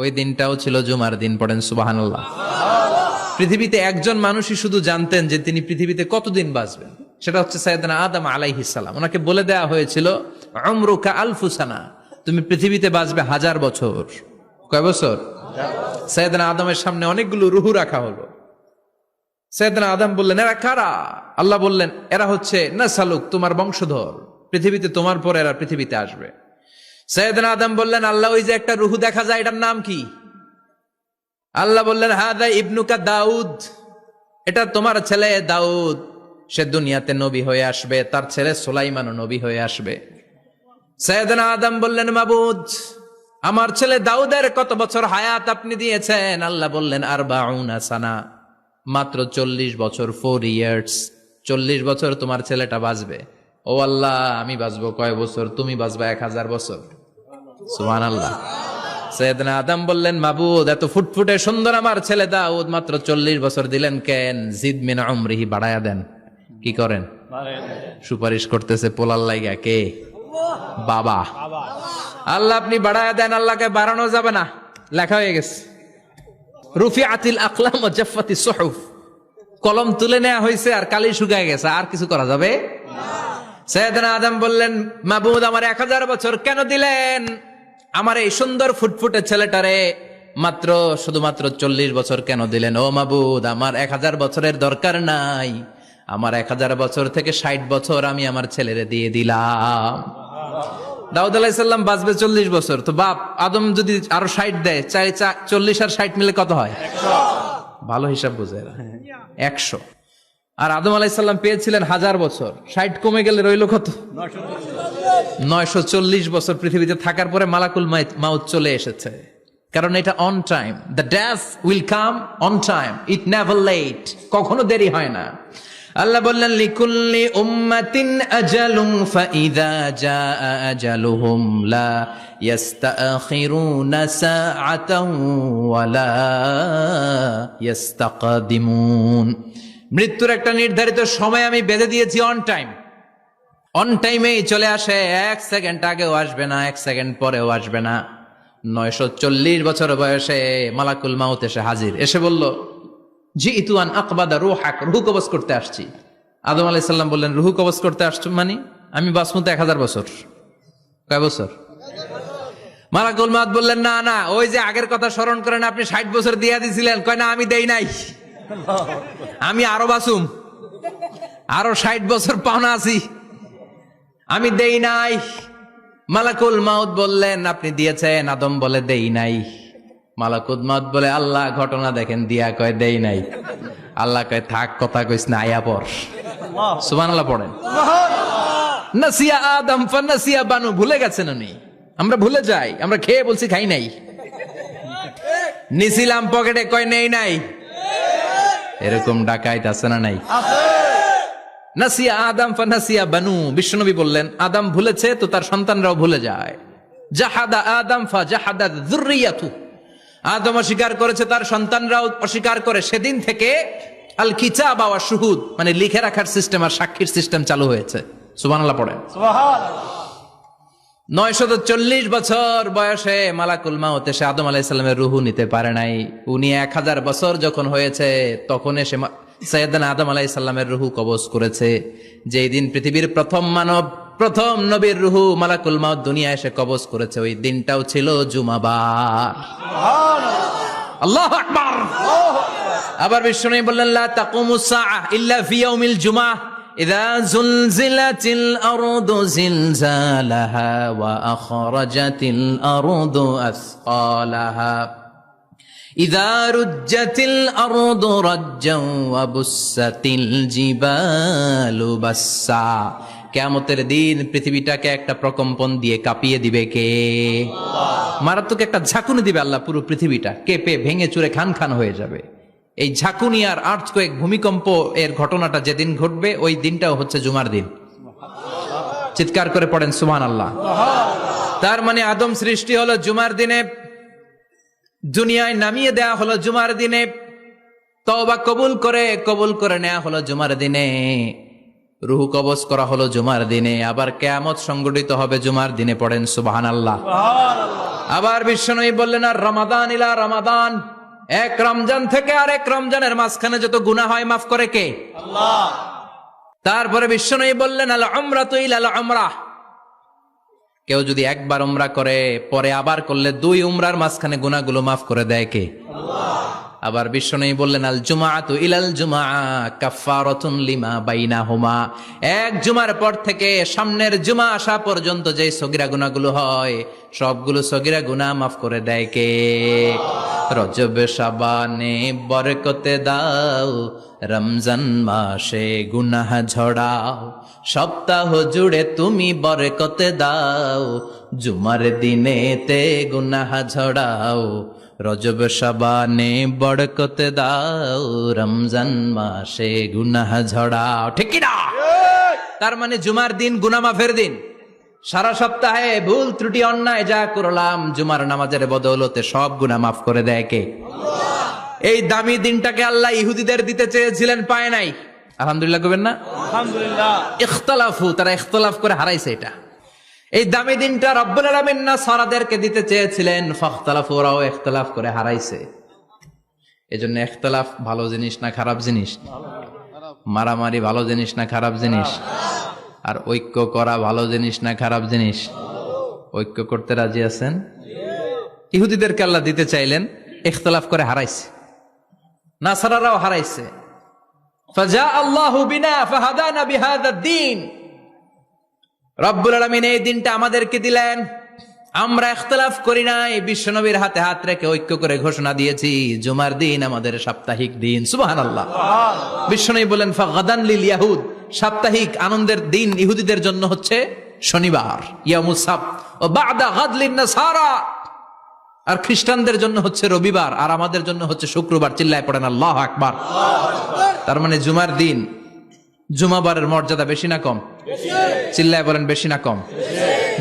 ওই দিনটাও ছিল জুমার দিন। পড়েন সুবহানাল্লাহ। পৃথিবীতে একজন মানুষই শুধু জানতেন যে তিনি পৃথিবীতে কতদিন বাঁচবেন, সেটা হচ্ছে সাইয়েদনা আদম আলাইহিস সালাম। ওনাকে বলে দেয়া হয়েছিল, উমরুকা আলফু সানা, তুমি পৃথিবীতে বাঁচবে 1000 বছর। কয় বছর? সাইয়েদনা আদমের সামনে অনেকগুলো রূহ রাখা হলো। সাইয়েদনা আদম বললেন, এরা কারা? আল্লাহ বললেন, এরা হচ্ছে নাসালুক, তোমার বংশধর, পৃথিবীতে তোমার পর এরা পৃথিবীতে আসবে। সাইয়েদনা আদম বললেন, আল্লাহ ওই যে একটা রূহ দেখা যায়, এটার নাম কি? আল্লাহ বললেন, হাদা ইবনুকা দাউদ, এটা তোমার ছেলে দাউদ, সে দুনিয়াতে নবী হয়ে আসবে, তার ছেলে সুলাইমানও নবী হয়ে আসবে। সাইয়েদনা আদম বললেন, মাবুদ আমার ছেলে দাউদের কত বছর হায়াত আপনি দিয়েছেন? আল্লাহ বললেন, 40 সানা, মাত্র 40 বছর, 4 ইয়ার্স, 40 বছর তোমার ছেলেটা বাঁচবে। ও আল্লাহ, আমি বাঁচবো কয় বছর? তুমি বাঁচবা 1000 বছর। সুবহানাল্লাহ। সাইয়েদনা আদম বললেন, মাবুদ এত ফুটফুটে সুন্দর আমার ছেলে দাউদ, মাত্র 40 বছর দিলেন কেন? জিদ মিন উমরিহি, বাড়ায়া দেন। কি করেন? সুপারিশ করতেছে পোলার লাইগা। কে? বাবা। আল্লাহ আপনি বাড়ায়া দেন। আল্লাহকে বাড়ানো যাবে না, লেখা হয়ে গেছে। রুফিআতিল আকলাম ওয়া জাফফাতিস সুহুফ, কলম তুলে নেওয়া হয়েছে আর কালি শুকায় গেছে, আর কিছু করা যাবে না। সাইয়েদনা আদম বললেন, মাবুদ আমার 1000 বছর কেন দিলেন? আমার এই সুন্দর ফুটফুটে ছেলেটারে মাত্র শুধুমাত্র 40 বছর কেন দিলেন? ও মাবুদ, আমার 1000 বছরের দরকার নাই, আমার 1000 বছর থেকে 60 বছর আমি আমার ছেলেরে দিয়ে দিলাম। দাউদ আলাইহিস সালাম বাঁচবে 40 বছর, তো বাপ আদম যদি আরো 60 দেয়, 40 আর 60 মিলে কত হয়? 100। ভালো হিসাব বুঝে 100। আর আদম আলাইহিস সালাম পেয়েছিলেন 1000 বছর, 60 কমে গেলে রইল কত? 940 বছর পৃথিবীতে থাকার পরে মালাকুল মাউত চলে এসেছে। কারণ এটা on time, the death will come on time, it never late, কখনো দেরি হয় না। আল্লাহ বললেন, লিকুল্লি উম্মাতিন আজালুন ফাইযা জাআ আজালুহুম লা ইস্তাখিরুনা সাআতান ওয়া লা ইস্তাকদিমুন। মৃত্যুর একটা নির্ধারিত সময় আমি বেঁধে দিয়েছি, অন টাইম, অন টাইমেই চলে আসে, 1 সেকেন্ড আগেও আসবে না, 1 সেকেন্ড পরেও আসবে না। 940 বছর বয়সে মালাকুল মাউত এসে হাজির, এসে বলল, জিইতু আন আকবাদা রূহাক, রূহ কবজ করতে আসছি। আদম আলাইহিস সালাম বললেন, রূহ কবজ করতে আসছো মানে? আমি বাঁচবো তো 1000 বছর। কয় বছর? মালাকুল মাউত বললেন, না না, ওই যে আগের কথা স্মরণ করেন, আপনি 60 বছর দিয়া দিছিলেন। কয় না, আমি দেই নাই, আমি আরো বাঁচুম, আরো 60 বছর পাওনা আছি, আমি দেই নাই। মালাকুল মাউত বললেন, আপনি দিয়েছেন। আদম বলে, দেই নাই। মালাকুল মাউত বলে, আল্লাহ ঘটনা দেখেন, দিয়া কয় দেই নাই। আল্লাহ কয়, থাক, কথা কইস না, আয়া পড়। সুবহানাল্লাহ পড়েন। নাসিয়া আদম ফানাসিয়া বানু, ভুলে গেছেন উনি। আমরা ভুলে যাই, আমরা খেয়ে বলছি খাই নাই, নিছিলাম পকেটে, কয় নেই নাই। এরকম ডাকাইত আছে না নাই? নাসিয়া আদম ফানাসিয়া বানু। বিশ্বনবী বললেন, আদম ভুলেছে তো তার সন্তানরাও ভুলে যায়। জাহাদা আদম ফাজাহাদাত যুররিয়াতু, আদম অস্বীকার করেছে, তার সন্তানরাও অস্বীকার করে। সেদিন থেকে আল কিতাব ওয়া শুহুদ, মানে লিখে রাখার সিস্টেম আর সাক্ষীর সিস্টেম চালু হয়েছে। সুবহানাল্লাহ পড়েন। সুবহানাল্লাহ। 940 বছর বয়সে মালাকুল মাউত এসে আদম আলাইহিস সালামের রূহ নিতে পারে নাই। উনি 1000 বছর যখন হয়েছে তখন এসে সাইয়েদনা আদম আলাইহিস সালামের রূহ কবজ করেছে। যেই দিন পৃথিবীর প্রথম মানব, প্রথম নবীর রূহ মালাকুল মাউত দুনিয়া এসে কবজ করেছে, ওই দিনটাও ছিল জুমাবার। আল্লাহু আকবার। আবার বিশ্বনবী বললেন, লা তাকুমুস সাআহ ইল্লা ফি ইয়াউমিল জুমআহ ইযা যুলজিলাতিল আরদু জিলজালাহা ওয়া আখরাজাতিল আরদু আসকালাহা ইযা রুজ্জাতিল আরদু রাজ্জান ওয়া বুসাতিল জিবালু বাসসা। কিয়ামতের দিন পৃথিবীটাকে একটা প্রকম্পন দিয়ে কাঁপিয়ে দিবে কে? মারাত্মক একটা ঝাঁকুনি দিবে আল্লাহ, পুরো পৃথিবীটা কেঁপে ভেঙে চুরে খান খান হয়ে যাবে। এই ঝাঁকুনি আর আর্থকোয়েক, ভূমিকম্প এর ঘটনাটা যেদিন ঘটবে ওই দিনটাও হচ্ছে জুমার দিন। চিৎকার করে পড়েন সুবহানাল্লাহ। তার মানে আদম সৃষ্টি হলো জুমার দিনে, দুনিয়ায় নামিয়ে দেয়া হলো জুমার দিনে, তওবা কবুল করে নেওয়া হলো জুমার দিনে, রূহ কবজ করা হলো জুমার দিনে, আবার কিয়ামত সংগঠিত হবে জুমার দিনে। পড়েন সুবহানাল্লাহ। আবার বিশ্বনবী বললেন, আর রমাদান ইলা রমাদান, এক রমজান থেকে আরেক রমজানের মাঝখানে যত গুনাহ হয় মাফ করে কে? আল্লাহ। তারপরে বিশ্বনবী বললেন, আল উমরাতু ইলাল উমরাহ, কেউ যদি একবার উমরা করে পরে আবার করলে 2 উমরার মাঝখানে গুনাহগুলো মাফ করে দেয় কে? আল্লাহ। আবার বিশ্বনবী বললেন, আল জুমআতু ইলাল জুমআ কাফফারাতুন লিমা বাইনাহুমা, এক জুমার পর থেকে সামনের জুমা আসা পর্যন্ত যে সগীরা গুনাহগুলো হয় সবগুলো সগীরা গুনাহ মাফ করে দেয় কে? রজব শাবানে বরকতে দাও, রমজান মাসে গুনাহ ঝড়াও, সপ্তাহ জুড়ে তুমি বরকতে দাও, জুমার দিনেতে গুনাহ ঝড়াও, রজব শাবানে বরকতে দাও, রমজান মাসে গুনাহ ঝড়াও। ঠিক কি না? তার মানে জুমার দিন গুনাহ মাফের দিন। সারা সপ্তাহে ভুল ত্রুটি অন্যায় যা করলাম জুমার নামাজের বদৌলতে সব গুনাহ মাফ করে দেয় কে? আল্লাহ। এই দামি দিনটাকে আল্লাহ ইহুদিদের দিতে চেয়েছিলেন, পায় নাই। আলহামদুলিল্লাহ কবেন না? আলহামদুলিল্লাহ। ইখতিলাফু, তারা ইখতিলাফ করে হারাইছে এটা। এই দামি দিনটা রব্বুল আলামিন নাসারাদেরকে দিতে চেয়েছিলেন, ফাখতালাফু, ওরাও ইখতিলাফ করে হারাইছে। এজন্য ইখতিলাফ ভালো জিনিস না খারাপ জিনিস? মারামারি ভালো জিনিস না খারাপ জিনিস? আর ঐক্য করা ভালো জিনিস না খারাপ জিনিস? ঐক্য করতে রাজি আছেন? ইহুদিদেরকে আল্লাহ দিতে চাইলেন, ইখতিলাফ করে হারাইছে। নাসারারাও হারাইছে। ফাজা আল্লাহু বিনা ফাহাদানা বিহাদা দ্বীন, রব্বুল আলামিন এই দিনটা আমাদেরকে দিলেন, আমরা ইখতিলাফ করি নাই, বিশ্বনবীর হাতে হাত রেখে ঐক্য করে ঘোষণা দিয়েছি জুমার দিন আমাদের সাপ্তাহিক দিন। সুবহানাল্লাহ। বিশ্বনবী বলেন, ফাগাদান লিল ইয়াহুদ, সাপ্তাহিক আনন্দের দিন ইহুদিদের জন্য হচ্ছে শনিবার, ইয়ামুস সাbt, ও বা'দা গাদ লিন নাসারা, আর খ্রিস্টানদের জন্য হচ্ছে রবিবার, আর আমাদের জন্য হচ্ছে শুক্রবার। চিল্লায় পড়েন আল্লাহু আকবার। তার মানে জুমার দিন, জুমাবারের মর্যাদা বেশি না কম? চিল্লায় বলেন বেশি না কম?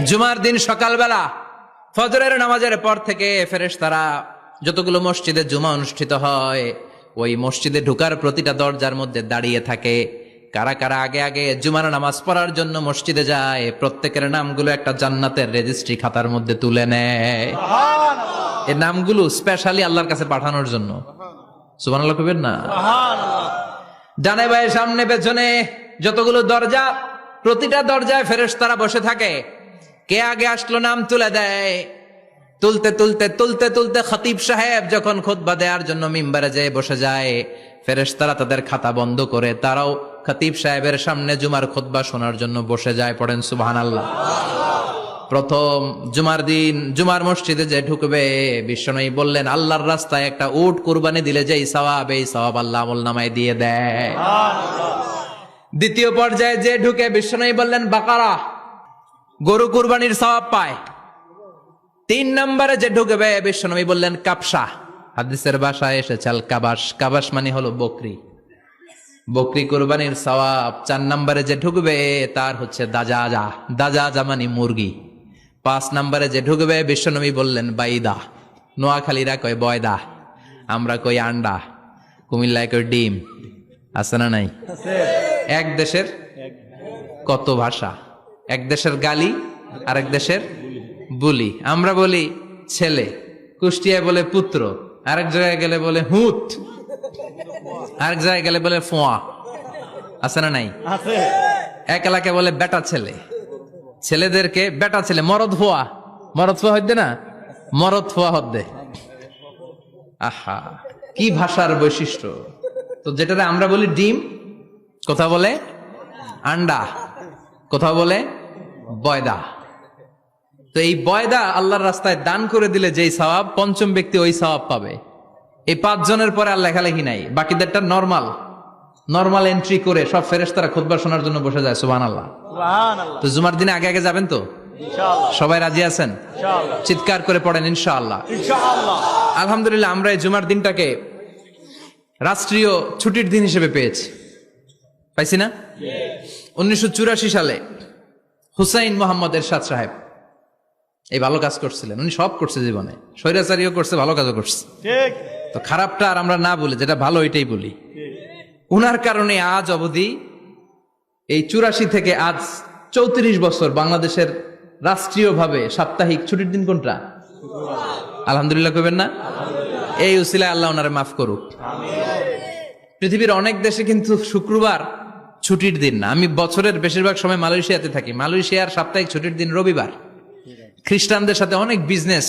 জুমার দিন সকালবেলা ফজরের নামাজের পর থেকে ফেরেশতারা যতগুলো মসজিদে জুমা অনুষ্ঠিত হয় ওই মসজিদে ঢোকার প্রতিটা দরজার মধ্যে দাঁড়িয়ে থাকে। কারা কারা আগে আগে জুমার নামাজ পড়ার জন্য মসজিদে যায়, প্রত্যেকের নামগুলো একটা জান্নাতের রেজিস্ট্রি খাতার মধ্যে তুলে নেয়। এই নামগুলো স্পেশালি আল্লাহর কাছে পাঠানোর জন্য। সুবহানাল্লাহ কইবেন না? ডানে বায়ে সামনে পেছনে যতগুলো দরজা, প্রতিটা দরজায় ফেরেশতারা বসে থাকে। কে আগে আসলো নাম তুলে দেয়। তুলতে তুলতে তুলতে তুলতে খতিব সাহেব যখন খুতবা দেওয়ার জন্য মিম্বারে যেয়ে বসে যায়, ফেরেশতারা তাদের খাতা বন্ধ করে তারাও খতিব সাহেবের সামনে জুমার খুতবা শোনার জন্য বসে যায়। পড়েন সুবহানাল্লাহ। প্রথম জুমার দিন জুমার মসজিদে যে ঢুকবে, বিশ্বনবী বললেন, আল্লাহর রাস্তায় একটা উট কুরবানি দিলে যেই সওয়াব, এই সওয়াব আল্লাহ আমলনামায় দিয়ে দেয়। দ্বিতীয় পর্যায়ে যে ঢুকে, বিশ্বনবী বললেন বাকারা, গরু কুরবানির সওয়াব পায়। 3 নম্বরে যে ঢুকবে, বিশ্বনবী বললেন কাবসা, হাদিসের ভাষায় এসেছে আল কাবাস, কাবাস মানে হলো বকরি, বকরি কুরবানির সওয়াব। 4 নম্বরে যে ঢুকবে তার হচ্ছে দাজাজা, দাজাজা মানে মুরগি, 5 নম্বরে যে ঢুকবে বিশ্বনবী বললেন বাইদা, নোয়াখালীরা কয় বয়দা, আমরা কই আন্ডা, কুমিল্লায় কই ডিম। আছে না নাই? এক দেশের কত ভাষা, এক দেশের গালি আর এক দেশের বুলি। আমরা বলি ছেলে, কুষ্টিয়ায় বলে পুত্র, আরেক জায়গায় গেলে বলে হুত, আরেক জায়গায় গেলে বলে ফোয়া। আছে না নাই? এক এলাকায় বলে বেটা ছেলে, ছেলেদেরকে বেটা ছেলে, মরদ ফোয়া, মরদ ফোয়া হদ্দে না, মরদ ফোয়া হদ্দে। আহা, কি ভাষার বৈশিষ্ট্য। তো যেটারে আমরা বলি ডিম, কথা বলে আন্ডা, কথা বলে বয়দা। তো এই বয়দা আল্লাহর রাস্তায় দান করে দিলে যেই সওয়াব, পঞ্চম ব্যক্তি ওই সওয়াব পাবে। এই 5 জনের পরে আর লেখালেখি নাই, বাকিদেরটা নরমাল এন্ট্রি করে সব ফেরেশতারা খুতবা শোনার জন্য বসে যায়। সুবহানাল্লাহ। তো জুমার দিনে আগে আগে যাবেন তো? সবাই রাজি আছেন? চিৎকার করে পড়েন ইনশাআল্লাহ। আলহামদুলিল্লাহ, আমরা এই জুমার দিনটাকে রাষ্ট্রীয় ছুটির দিন হিসেবে পেয়েছি, পাইছি না? 1984 সালে হুসাইন মোহাম্মদ এরশাদ সাহেব এই ভালো কাজ করছিলেন। উনি সব করছে জীবনে, স্বৈরাচারীও করছে, ভালো কাজও করছে। তো খারাপটা আর আমরা না বলি, যেটা ভালো এটাই বলি। উনার কারণে আজ অবধি এই 84 থেকে আজ 34 বছর বাংলাদেশের রাষ্ট্রীয়ভাবে সাপ্তাহিক ছুটির দিন কোনটা? আলহামদুলিল্লাহ কইবেন না? এই উসিলায় আল্লাহ ওনারে মাফ করুক। পৃথিবীর অনেক দেশে কিন্তু শুক্রবার ছুটির দিন না। আমি বছরের বেশিরভাগ সময় মালয়েশিয়াতে থাকি। মালয়েশিয়ার সাপ্তাহিক ছুটির দিন রবিবার। খ্রিস্টানদের সাথে অনেক বিজনেস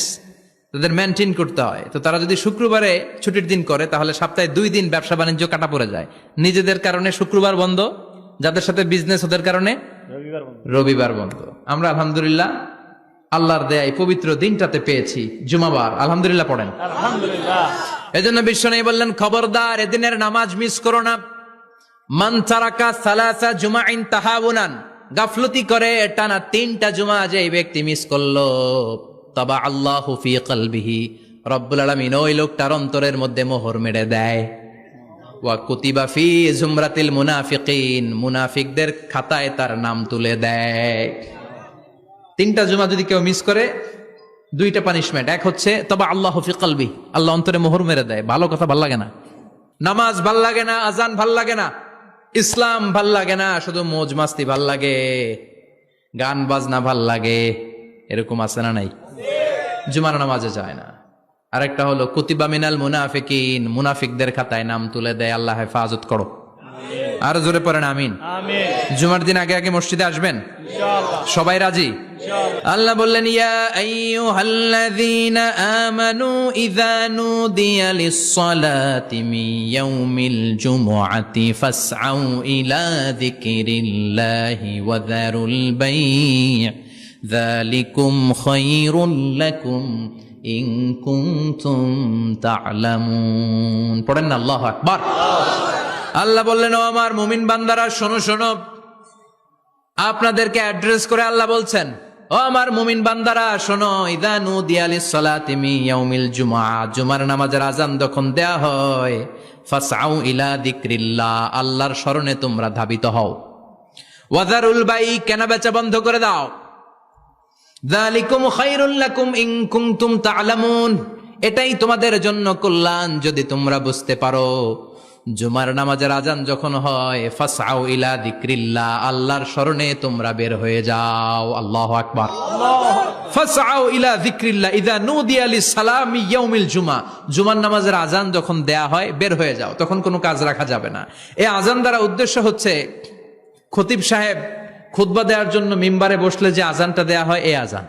তাদের মেনটেন করতে হয়, তো তারা যদি শুক্রবারে ছুটির দিন করে তাহলে সপ্তাহে 2 দিন ব্যবসা বাণিজ্য কাটা পড়ে যায়। নিজেদের কারণে শুক্রবার বন্ধ, যাদের সাথে বিজনেস ওদের কারণে রবিবার বন্ধ। আমরা আলহামদুলিল্লাহ আল্লাহর দেয়ায় পবিত্র দিনটাতে পেয়েছি জুমাবার। আলহামদুলিল্লাহ পড়েন আলহামদুলিল্লাহ। এজন্য বিশ্বনবী বললেন, খবরদার এদিনের নামাজ মিস করো না। মান তারাকা সালাসা জুমাইন তাহাউনান, গাফলতি করে টানা 3টা জুমা যে এই ব্যক্তি মিস করলো, তবা আল্লাহু ফি কলবিহি, রব্বুল আলামিন ওই লোকটার অন্তরের মধ্যে মোহর মেরে দেয়। ওয়া কুতিবা ফি জুমরাতিল মুনাফিকিন, মুনাফিকদের খাতায় তার নাম তুলে দেয়। 3টা জুমা যদি কেউ মিস করে, 2টা পানিশমেন্ট। এক হচ্ছে তবা আল্লাহু ফি কলবি, আল্লাহ অন্তরে মোহর মেরে দেয়। ভালো কথা ভাল লাগে না, নামাজ ভাল লাগে না, আজান ভাল লাগে না, ইসলাম ভাল লাগে না, শুধু মৌজ মাস্তি ভাল লাগে, গান বাজনা ভাল লাগে, এরকম আছে না নাই? জুমার নামাজে যায় না। আরেকটা হলো কুতিবা মিনাল মুনাফিকিন, মুনাফিকদের খাতায় নাম তুলে দেয়। আল্লাহ হেফাজত করো। আর জোরে পড়েন আমিন। জুমার দিন আগে আগে মসজিদে আসবেন সবাই? রাজি? আল্লাহ বললেন, ইয়া আইয়ুহাল্লাযীনা আমানু ইযা নুদিয়া লিস-সালাতি মিন ইয়াউমিল জুমুআতি ফাসআউ ইলা যিকরিল্লাহি ওয়া যারুল বাই', যালিকুম খায়রুল লাকুম ইন কুনতুম তা'লামুন। পড়েন না আল্লাহু আকবার। আল্লাহ বললেন, ও আমার মুমিন বান্দারা শোনো শোনো। আপনাদেরকে অ্যাড্রেস করে আল্লাহ বলছেন, ও আমার মুমিন বান্দারা শোনো, ইযা নুদিয়া লিস-সালাতি মিন ইয়াউমিল জুমআ, জুমার নামাজের আযান যখন দেয়া হয়, ফাসআউ ইলা যিকরিল্লাহ, আল্লাহর স্মরণে তোমরা ধাবিত হও। ওয়া যারুল বাই, কেনা বেচা বন্ধ করে দাও। যালিকুম খায়রুল লাকুম ইন কুনতুম তা'লামুন, এটাই তোমাদের জন্য কল্যাণ যদি তোমরা বুঝতে পারো। জুমার নামাজের আজান যখন হয়, ফাসআউ ইলা যিকরিল্লাহ, আল্লাহর স্মরণে তোমরা বের হয়ে যাও। আল্লাহু আকবার। ফাসআউ ইলা যিকরিল্লাহ ইযা নুদিয়া লিস-সালামি ইয়াউমিল জুমআ, জুমার নামাজের আজান যখন দেয়া হয় বের হয়ে যাও, তখন কোনো কাজ রাখা যাবে না। এই আজান দ্বারা উদ্দেশ্য হচ্ছে খতিব সাহেব খুতবা দেওয়ার জন্য মিম্বারে বসলে যে আজানটা দেয়া হয়, এই আজান।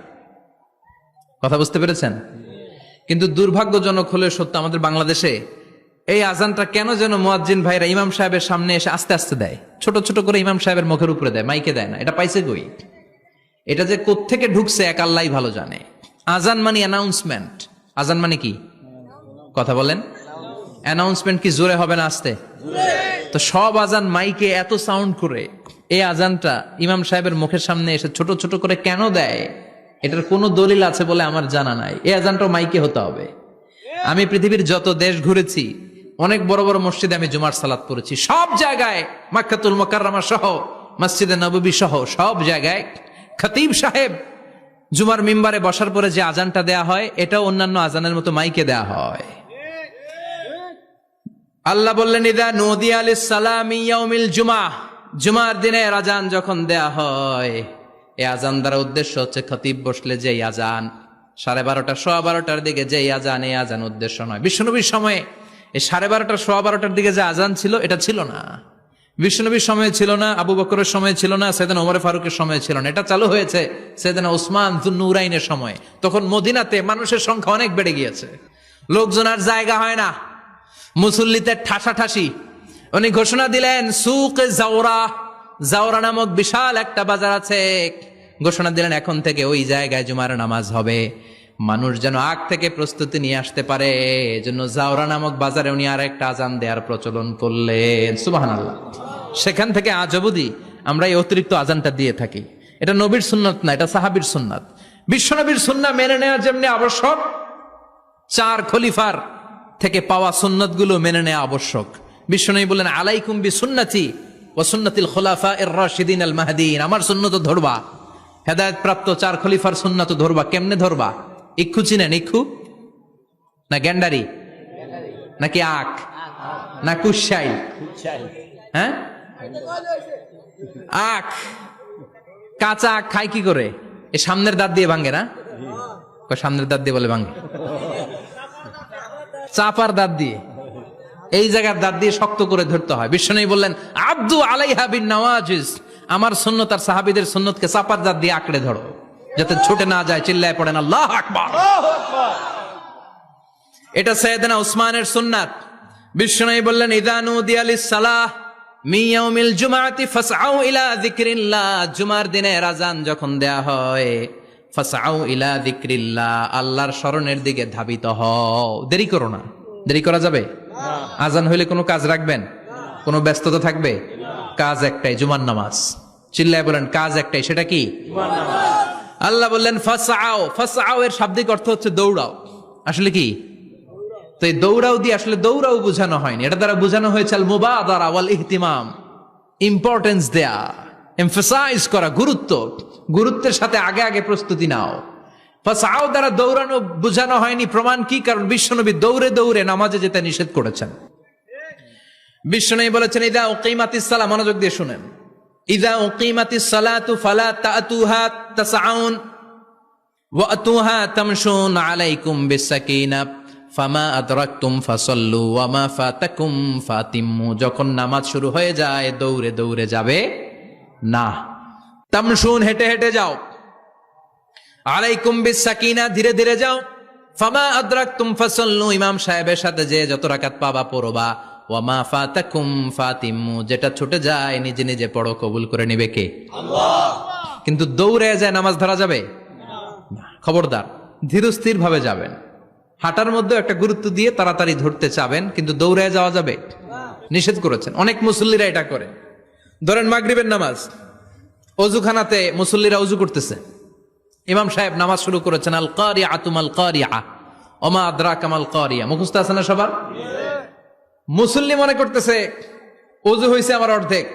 কথা বুঝতে পেরেছেন? কিন্তু দুর্ভাগ্যজনক হলে সত্য, আমাদের বাংলাদেশে এই আজানটা কেন যেন মুয়াজ্জিন ভাইরা ইমাম সাহেবের সামনে এসে আস্তে আস্তে দেয়, ছোট ছোট করে ইমাম সাহেবের মুখের উপরে দেয়, মাইকে দেয় না। এটা পাইছে কই? এটা যে কোত্থেকে ঢুকছে এক আল্লাহই ভালো জানে। আজান মানে অ্যানাউন্সমেন্ট। আজান মানে কি? কথা বলেন। অ্যানাউন্সমেন্ট কি জোরে হবে না আস্তে? তো সব আজান মাইকে এত সাউন্ড করে, এই আজানটা ইমাম সাহেবের মুখের সামনে এসে ছোট ছোট করে কেন দেয়? এটার কোনো দলিল আছে বলে আমার জানা নাই। এই আজানটাও মাইকে হতে হবে। আমি পৃথিবীর যত দেশ ঘুরেছি, অনেক বড় বড় মসজিদে আমি জুমার সালাত পড়েছি, সব জায়গায় মক্কাতুল মুকাররমা সহ, মসজিদে নববী সহ সব জায়গায় খতিব সাহেব জুমার মিম্বারে বসার পরে যে আজানটা দেয়া হয় এটাও অন্যান্য আজানের মতো মাইকে দেয়া হয়। আল্লাহ বললেন ইদা নুদিয়া লিস-সালামি ইয়াউমিল জুমাহ, জুমার দিনের আজান যখন দেয়া হয়, এই আজান দ্বারা উদ্দেশ্য হচ্ছে খতিব বসলে যে আজান 12:30 12:15 দিকে যে আজান, এই আজান উদ্দেশ্য নয়। বিশ্বনবীর সময়ে এই 12:30 12:15 দিকে যে আজান ছিল এটা ছিল না। বিশ্বনবীর সময় ছিল না, আবু বকরের সময় ছিল না, সাইয়েদনা ওমর ফারুকের সময় ছিল না। এটা চালু হয়েছে সাইয়েদনা উসমান যুন্নুরাইনের সময়। তখন মদিনাতে মানুষের সংখ্যা অনেক বেড়ে গিয়েছে, লোকজন আর জায়গা হয় না, মুসল্লিতে ঠাসাঠাসি। উনি ঘোষণা দিলেন সুক জাওরা, জাওরা নামক বিশাল একটা বাজার আছে, ঘোষণা দিলেন এখন থেকে ওই জায়গায় জুমার নামাজ হবে। মানুষ যেন আগ থেকে প্রস্তুতি নিয়ে আসতে পারে, এজন্য জাওরা নামক বাজারে উনি আর একটা আজান দেওয়ার প্রচলন করলেন। সুবহানাল্লাহ। সেখান থেকে আজ অবধি আমরা এই অতিরিক্ত আজানটা দিয়ে থাকি। এটা নবীর সুন্নাত না, এটা সাহাবীর সুন্নাত। বিশ্বনবীর সুন্নাহ মেনে নেওয়া যেমনি আবশ্যক, 4 খলিফার থেকে পাওয়া সুন্নাতগুলো মেনে নেওয়া আবশ্যক। বিশ্বনবী বললেন আলাইকুম বিসুন্নতি ওয়া সুন্নাতিল খুলাফায়ে রাশিদিন আল মাহদিন, আমার সুন্নাত ধরবা, হেদায়েত প্রাপ্ত 4 খলিফার সুন্নাত ধরবা। কেমনে ধরবা? ইক্ষু চিনেন? ইক্ষু না গ্যান্ডারি নাকি আখ না কুশাই? হ্যাঁ, আখ। কাঁচা আখ খাই কি করে? এই সামনের দাঁত দিয়ে ভাঙে না? সামনের দাঁত দিয়ে বলে ভাঙে, চাপার দাঁত দিয়ে, এই জায়গার দাঁত দিয়ে শক্ত করে ধরতে হয়। বিশ্বনবী বললেন আব্দু আলাইহা বিন নওয়াজিজ, আমার সুন্নত আর সাহাবীদের সুন্নতকে চাপার দাঁত দিয়ে আঁকড়ে ধরো, যাতে ছুটে না যায়। চিল্লায় পড়েন আল্লাহু আকবার। এটা সাইয়েদনা উসমানের সুন্নাত। বিশ্বনবী বললেন ইযা নুদিয়া লিস-সালাহ মিন ইয়াউমিল জুমআতি ফাসআউ ইলা যিকরিল্লাহ, জুমার দিনের আজান যখন দেয়া হয়, ফাসআউ ইলা যিকরিল্লাহ, আল্লাহর স্মরণের দিকে ধাবিত হও। দেরি করো না। দেরি করা যাবে? আজান হইলে কোনো কাজ রাখবেন? কোনো ব্যস্ততা থাকবে? কাজ একটাই, জুমার নামাজ। চিল্লায় বলেন কাজ একটাই, সেটা কি? জুমার নামাজ। আল্লাহ বললেন ফাসআউ, ফাসআউ এর শাব্দিক অর্থ হচ্ছে দৌড়াও। আসলে কি? তো এই দৌড়াও দিয়ে আসলে দৌড়াও বোঝানো হয়নি, এটা দ্বারা বোঝানো হয়েছে আল মুবাদারা ওয়াল ইহতিমাম, ইম্পর্টেন্স দেয়া, এমফাসাইজ করা, গুরুত্ব, গুরুত্বের সাথে আগে আগে প্রস্তুতি নাও। ফাসআউ দ্বারা দৌড়ানো বোঝানো হয়নি। প্রমাণ কি? কারণ বিশ্বনবী দৌড়ে দৌড়ে নামাজে যেতে নিষেধ করেছেন। বিশ্বনবী বলেছেন ইযা উকিমাতিস সালাহ, মনোযোগ দিয়ে শুনেন, ইযা উকিমাতিস সালাতু ফালা তাতুহা তাসআউন ওয়া আতুহা তামশুন আলাইকুম বিসাকিনা ফামা আদরাকতুম ফাসাল্লু ওয়া মা ফাতাকুম ফাতিম্মু, যখন নামাজ শুরু হয়ে যায় দৌড়ে দৌড়ে যাবে না, তামশুন হেঁটে হেঁটে যাও, আলাইকুম বিসাকিনা ধীরে ধীরে যাও, ফামা আদরাকতুম ফাসাল্লু ইমাম সাহেবের সাথে যে যত রাকাত পাবা পড়বা, ওয়া মা ফাতাকুম ফাতিম্মু যেটা ছুটে যায় নিজে নিজে পড়ো, কবুল করে নেবে কে? আল্লাহ। কিন্তু দৌড়ে যায় নামাজ ধরা যাবে না। খবরদার, ধীরস্থির ভাবে যাবেন। হাঁটার মধ্যে একটা গুরুত্ব দিয়ে তাড়াতাড়ি ধরতে চাবেন, কিন্তু দৌড়ে যাওয়া যাবে নিষেধ করেছেন। অনেক মুসল্লিরা এটা করে। ধরেন মাগরিবের নামাজ, অজুখানাতে মুসল্লিরা অজু করতেছে, ইমাম সাহেব নামাজ শুরু করেছেন আল কারিআতু মাল কারিআ ওমা আদরাকা মাল কারিআ, মুখস্থ আছে না সবার? মুসল্লি মনে করতেছে অজু হয়েছে আমার অর্ধেক,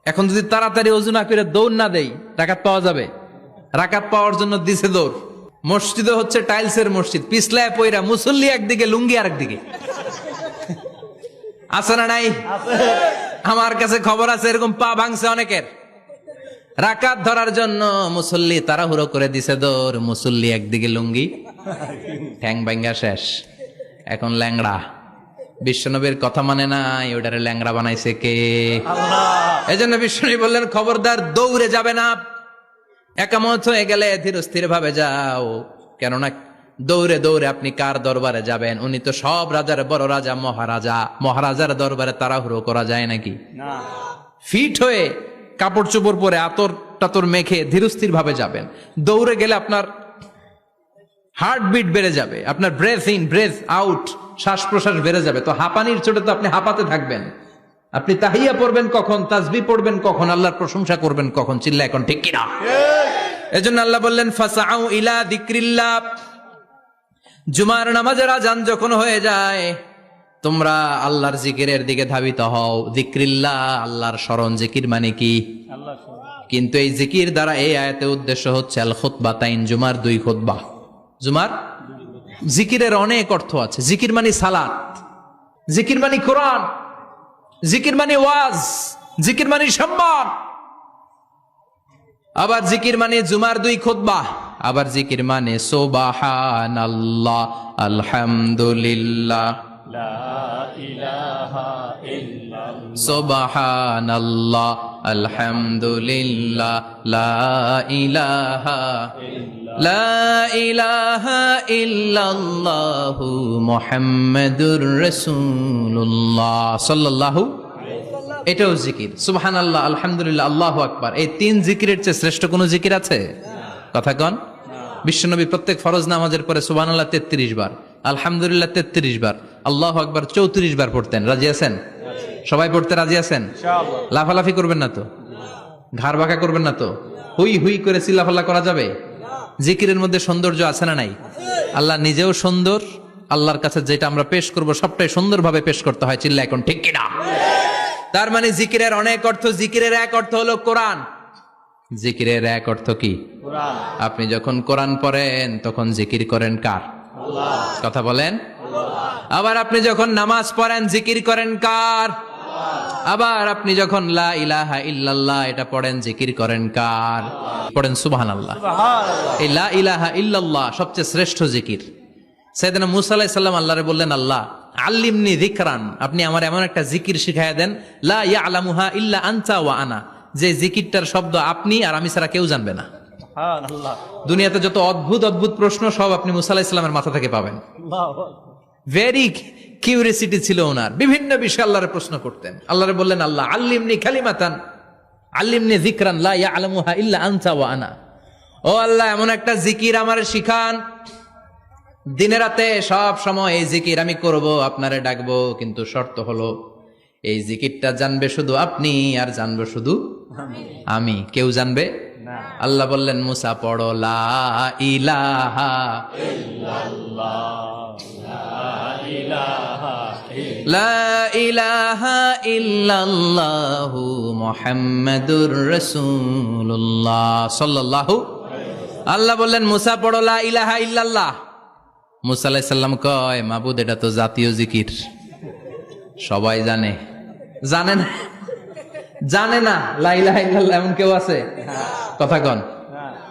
এখন যদি তাড়াতাড়ি অজু না করে দৌড় না দেই রাকাত পাওয়া যাবে? রাকাত পাওয়ার জন্য দিছে দৌড়। মসজিদে হচ্ছে টাইলসের মসজিদ, পিছলায় পয়রা মুসল্লি একদিকে, লুঙ্গি আরেকদিকে। আছে না নাই? আমার কাছে খবর আছে এরকম পা ভাঙছে অনেকের। রাকাত ধরার জন্য মুসল্লি তাড়াহুড়ো করে দিছে দৌড়, মুসল্লি একদিকে লুঙ্গি, ঠ্যাং ভাঙ্গা শেষ, এখন ল্যাংড়া। বিশ্বনবীর কথা মানে নাই, ওটারে ল্যাংড়া বানাইছে কে? আল্লাহ। এজন্য বিশ্বনবী বললেন খবরদার দৌড়ে যাবে না, একামত হয়ে গেলে ধীর স্থির ভাবে যাও। কেননা দৌড়ে দৌড়ে আপনি কার দরবারে যাবেন? উনি তো সব রাজার বড় রাজা, মহারাজা। মহারাজার দরবারে তাড়াহুড়ো করা যায় নাকি? না। ফিট হয়ে কাপড় চোপড় পরে আতর টাতর মেখে ধীরস্থির ভাবে যাবেন। দৌড়ে গেলে আপনার হার্টবিট বেড়ে যাবে, আপনার ব্রেথ ইন ব্রেথ আউট, শ্বাস প্রশ্বাস বেড়ে যাবে। তো হাঁপানির চোটে তো আপনি হাঁপাতে থাকবেন। আপনি তাহিয়া পড়বেন কখন, তাসবিহ পড়বেন কখন, আল্লাহর প্রশংসা করবেন কখন? চিল্লা এখন ঠিক কিনা? এজন্য আল্লাহ বললেন ফাসআউ ইলা যিকরিল্লাহ, জুমার নামাজের আজান যখন হয়ে যায় তোমরা আল্লাহর জিকিরের দিকে ধাবিত হও। যিকরিল্লাহ, আল্লাহর স্মরণ। জিকির মানে কি? কিন্তু এই জিকির দ্বারা এই আয়াতের উদ্দেশ্য হচ্ছে আল খুতবাতাইন, জুমার 2 খুতবা। জুমার জিকিরের অনেক অর্থ আছে। জিকির মানে সালাত, জিকির মানে কোরআন, জিকির মানে ওয়াজ, জিকির মানে সম্মান। আবার জিকির মানে জুমার 2 খুতবা। আবার জিকির মানে সুবহানাল্লাহ, আলহামদুলিল্লাহ, সুবহানাল্লাহ, আলহামদুলিল্লাহ, লা ইলাহা ইল্লাল্লাহু মুহাম্মাদুর রাসূলুল্লাহ সাল্লাল্লাহু। এটাও জিকির। সুবহানাল্লাহ, আলহামদুলিল্লাহ, আল্লাহু আকবার। এই 3 জিকিরের চেয়ে শ্রেষ্ঠ কোন জিকির আছে? কথা কন। বিশ্বনবী প্রত্যেক ফরজ নামাজের পরে সুবহানাল্লাহ 33 বার, আলহামদুলিল্লাহ 33 বার, আল্লাহু আকবার 34 বার পড়তেন। রাজি আছেন? সবাই পড়তে রাজি আছেন? লাফালাফি করবেন না তো? ঘাড় বাঁকা করবেন না তো? হুই হুই করে চিল্লাফাল্লা করা যাবে? জিকিরের মধ্যে সৌন্দর্য আছে না নাই? আল্লাহ নিজেও সুন্দর। আল্লাহর কাছে যেটা আমরা পেশ করব সবটাই সুন্দরভাবে পেশ করতে হয়। চিল্লা এখন ঠিক কিনা? তার মানে জিকিরের অনেক অর্থ। জিকিরের এক অর্থ হলো কোরআন। জিকিরের এক অর্থ কি? কোরআন। আপনি যখন কোরআন পড়েন তখন জিকির করেন কার? আল্লাহ। কথা বলেন। আবার আপনি যখন নামাজ পড়েন জিকির করেন কার? আবার আপনি যখন লা ইলাহা ইল্লাল্লাহ এটা পড়েন জিকির করেন কার? পড়েন সুবহানাল্লাহ। এই লা ইলাহা ইল্লাল্লাহ সবচেয়ে শ্রেষ্ঠ জিকির। সাইয়েদনা মুসা আলাইহিস সালাম আল্লাহরে বললেন, আল্লাহ আল্লিমনি যিকরান, আপনি আমার এমন একটা জিকির শিখাইয়া দেন, লা ইয়ালামুহা ইল্লা আনতা ওয়া আনা, যে জিকিরটার শব্দ আপনি আর আমি ছাড়া কেউ জানবে না। সুবহানাল্লাহ। দুনিয়াতে যত অদ্ভুত অদ্ভুত প্রশ্ন সব আপনি মুসা আলাইহিস সালামের মাথা থেকে পাবেন। ভেরি কিউরিয়াসিটি ছিল ওনার, বিভিন্ন বিষয়ে আল্লাহরে প্রশ্ন করতেন। আল্লাহরে বললেন, আল্লাহ আল্লিমনি কালিমাতান, আল্লিমনি যিকরান লা ইয়ালামুহা ইল্লা আনতা ওয়া আনা। ও আল্লাহ এমন একটা জিকির আমারে শিখান, দিনে রাতে সব সময় এই জিকির আমি করব, আপনারে ডাকবো, কিন্তু শর্ত হলো এই জিকিরটা জানবে শুধু আপনি আর জানবে শুধু আমি, কেউ জানবে না। আল্লাহ বললেন, মুসা পড়ো লা ইলাহা লা ইলাহা ইল্লাল্লাহু মুহাম্মাদুর রাসূলুল্লাহ সাল্লাল্লাহু। আল্লাহ বললেন, মুসা পড়ো লা ইলাহা ইল্লাল্লাহ। মুসা আলাইহিস সালাম কয়, মাবুদ এটা তো জাতীয় জিকির, সবাই জানে। জানে না? জানে না লা ইলাহা ইল্লাল্লাহ এমন কেউ আছে? কথা কন।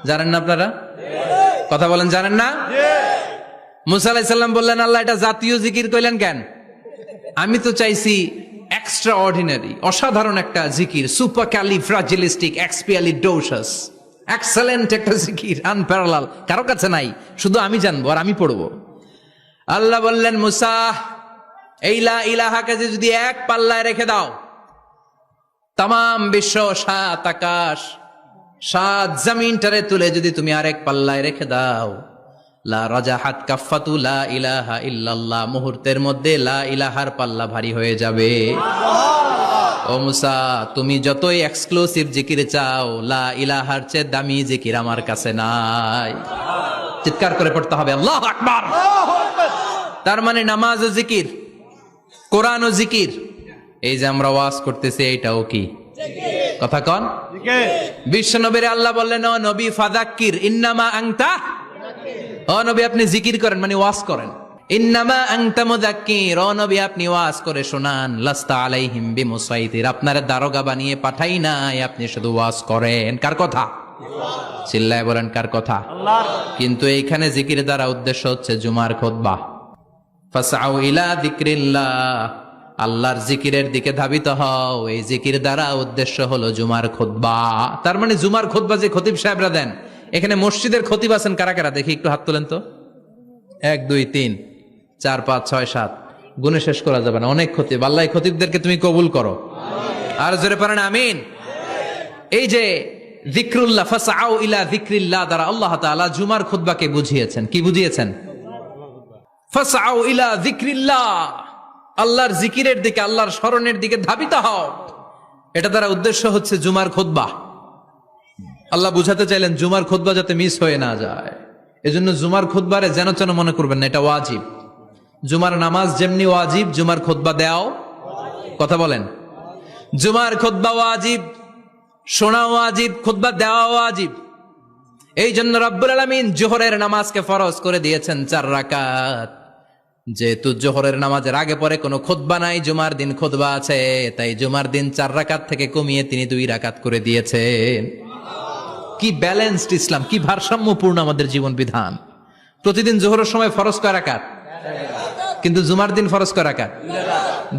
জানেন না আপনারা? কথা বলেন, জানেন না? মুসা আলাইহিস সালাম বললেন, আল্লাহ এটা জাতীয় জিকির কইলেন কেন? আমি তো চাইছি এক্সট্রা অর্ডিনারি, অসাধারণ একটা জিকির, সুপার ক্যালিফ্রাজিলিস্টিক এক্সপিয়ালিডোসাস, এক্সেলেন্ট একটা জিকির, আনপ্যারালাল, কারো কাছে নাই, শুধু আমি জানবো আর আমি পড়বো। আল্লাহ বললেন, মুসা এই লা ইলাহাকে যদি এক পাল্লায় রেখে দাও, তামাম বিশ্ব, 7 আকাশ, 7 জমিনটারে তুলে যদি তুমি আরেক পাল্লায় রেখে দাও, লা রাজাহাত কাফাতু লা ইলাহা ইল্লাল্লাহ, মুহূর্তের মধ্যে লা ইলাহার পাল্লা ভারী হয়ে যাবে। ও মুসা, তুমি যতই এক্সক্লুসিভ জিকির চাও, লা ইলাহার চেয়ে দামি জিকির আমার কাছে নাই। চিৎকার করে পড়তে হবে আল্লাহু আকবার। তার মানে নামাজ ও জিকির, কোরআন ও জিকির, এই যে আমরা ওয়াজ করতেছি এইটাও কি? কথা কন। বিশ্ব নবীর আল্লাহ বললেন, ও নবী ফাযাক্কির ইন্নামা আনতা, ও নবী আপনি জিকির করেন মানে ওয়াজ করেন। ইন্নামা আনতা মুযাক্কির, ও নবী আপনি ওয়াজ করে শোনান। লাস্তা আলাইহিম বিমুসাইতির, আপনার দারোগা বানিয়ে পাঠাই নাই, আপনি শুধু ওয়াজ করেন। কার কথা? চিল্লায় বলেন কার কথা? আল্লাহর। কিন্তু এইখানে জিকির দ্বারা উদ্দেশ্য হচ্ছে জুমার খুতবা। ফাসআউ ইলা যিকরিল্লাহ, আল্লাহর জিকিরের দিকে ধাবিত হও। এই জিকির দ্বারা উদ্দেশ্য হলো জুমার খুতবা। তার মানে জুমার খুতবা যে খতিব সাহেবরা দেন, এখানে মসজিদের খতিব আছেন কারা কারা? দেখি একটু হাত তোলেন তো। 1 2 3 4 5 6 7, গুণে শেষ করা যাবে না, অনেক খতিব। আল্লাহ এই খতিবদেরকে তুমি কবুল করো। আর জোরে পড়েন আমিন। এই যে যিকরুল্লাহ, ফাসআউ ইলা যিকরিল্লাহ দ্বারা আল্লাহ তাআলা জুমার খুতবাকে বুঝিয়েছেন। কি বুঝিয়েছেন? ফাসআউ ইলা যিকরিল্লাহ, আল্লাহর জিকিরের দিকে, আল্লাহর স্মরণের দিকে ধাবিত হও। এটা দ্বারা উদ্দেশ্য হচ্ছে জুমার খুতবা। আল্লাহ বুঝাতে চাইলেন জুমার খুতবা যাতে মিস হয়ে না যায়। এজন্য জুমার খুতবারে যেন তেন মনে করবেন না, এটা ওয়াজিব। জুমার নামাজ যেমনি ওয়াজিব, জুমার খুতবা দেও। কথা বলেন। জুমার খুতবা ওয়াজিব, শোনা ওয়াজিব, খুতবা দেওয়া ওয়াজিব। এই জন্য রব্বুল আলামিন জোহরের নামাজকে ফরজ করে দিয়েছেন 4 রাকাত। যেহেতু জোহরের নামাজের আগে পরে কোনো খুতবা নাই, জুমার দিন খুতবা আছে, তাই জুমার দিন 4 রাকাত থেকে কমিয়ে তিনি 2 রাকাত করে দিয়েছেন। কি ব্যালেন্সড ইসলাম, কি ভারসাম্যপূর্ণ আমাদের জীবন বিধান। প্রতিদিন জোহরের সময় ফরজ কয় রাকাত, কিন্তু জুমার দিন ফরজ কয় রাকাত?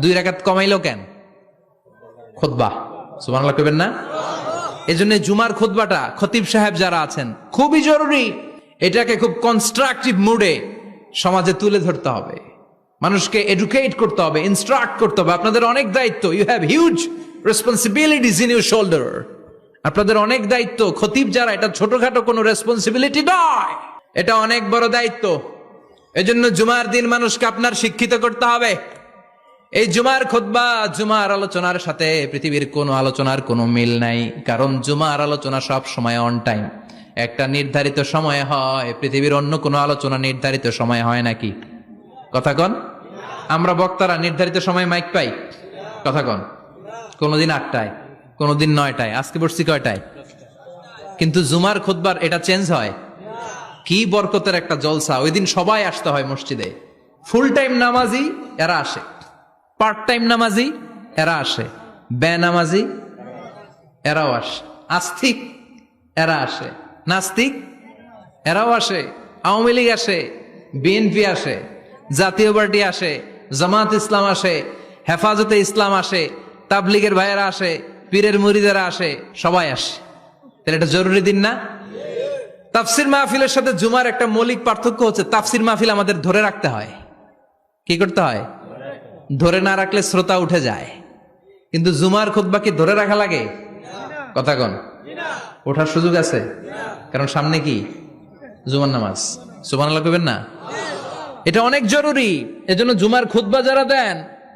2 রাকাত কমাইলো কেন? খুতবা। সুবহানাল্লাহ কইবেন না? এজন্য জুমার খুতবাটা খতিব সাহেব যারা আছেন খুবই জরুরি। এটাকে খুব কনস্ট্রাকটিভ মুডে সমাজে তুলে ধরতে হবে, মানুষকে এডুকেট করতে হবে, ইনস্ট্রাক্ট করতে হবে। আপনাদের অনেক দায়িত্ব, you have huge responsibilities in your shoulder. আপনাদের অনেক দায়িত্ব। খতিব যারা, এটা ছোটখাটো কোনো রেসপন্সিবিলিটি নয়, এটা অনেক বড় দায়িত্ব। এজন্য জুমার দিন মানুষকে আপনার শিক্ষিত করতে হবে। এই জুমার খুতবা, জুমার আলোচনার সাথে পৃথিবীর কোনো আলোচনার কোনো মিল নাই, কারণ জুমার আলোচনা সব সময় অন টাইম, একটা নির্ধারিত সময়ে হয়। পৃথিবীর অন্য কোনো আলোচনা নির্ধারিত সময়ে হয় নাকি? কথা কন। আমরা বক্তারা নির্ধারিত সময় মাইক পাই? কথা কন। কোনদিন 8টায়, কোনদিন 9টায়, আজকে বসছি কয়টায়? কিন্তু জুমার খুতবার এটা চেঞ্জ হয়। কি বরকতের একটা জলসা! ওই দিন সবাই আসতে হয় মসজিদে। ফুল টাইম নামাজি এরা আসে, পার্ট টাইম নামাজি এরা আসে, বেনামাজি এরাও আসে, আস্তিক এরা আসে, নাস্তিক এরাও আসে, আওয়ামী লীগ আসে, বিএনপি আসে, জাতীয় পার্টি আসে, জামাত ইসলাম আসে, হেফাজতে ইসলাম আসে, তাবলিগের ভাইয়েরা আসে, পীরের মুরিদেরা আসে, সবাই আসে। তাহলে এটা জরুরি দিন না? তাফসির মাহফিলের সাথে জুমার একটা মৌলিক পার্থক্য হচ্ছে, তাফসির মাহফিল আমাদের ধরে রাখতে হয়। কি করতে হয়? ধরে না রাখলে শ্রোতা উঠে যায়। কিন্তু জুমার খুতবা কি ধরে রাখা লাগে? কথা কন। ওঠার সুযোগ আছে, কারণ সামনে কি? জুমার নামাজ। সুবহানাল্লাহ কইবেন না? এটা অনেক জরুরি। এজন্য জুমার খুতবা যারা দেন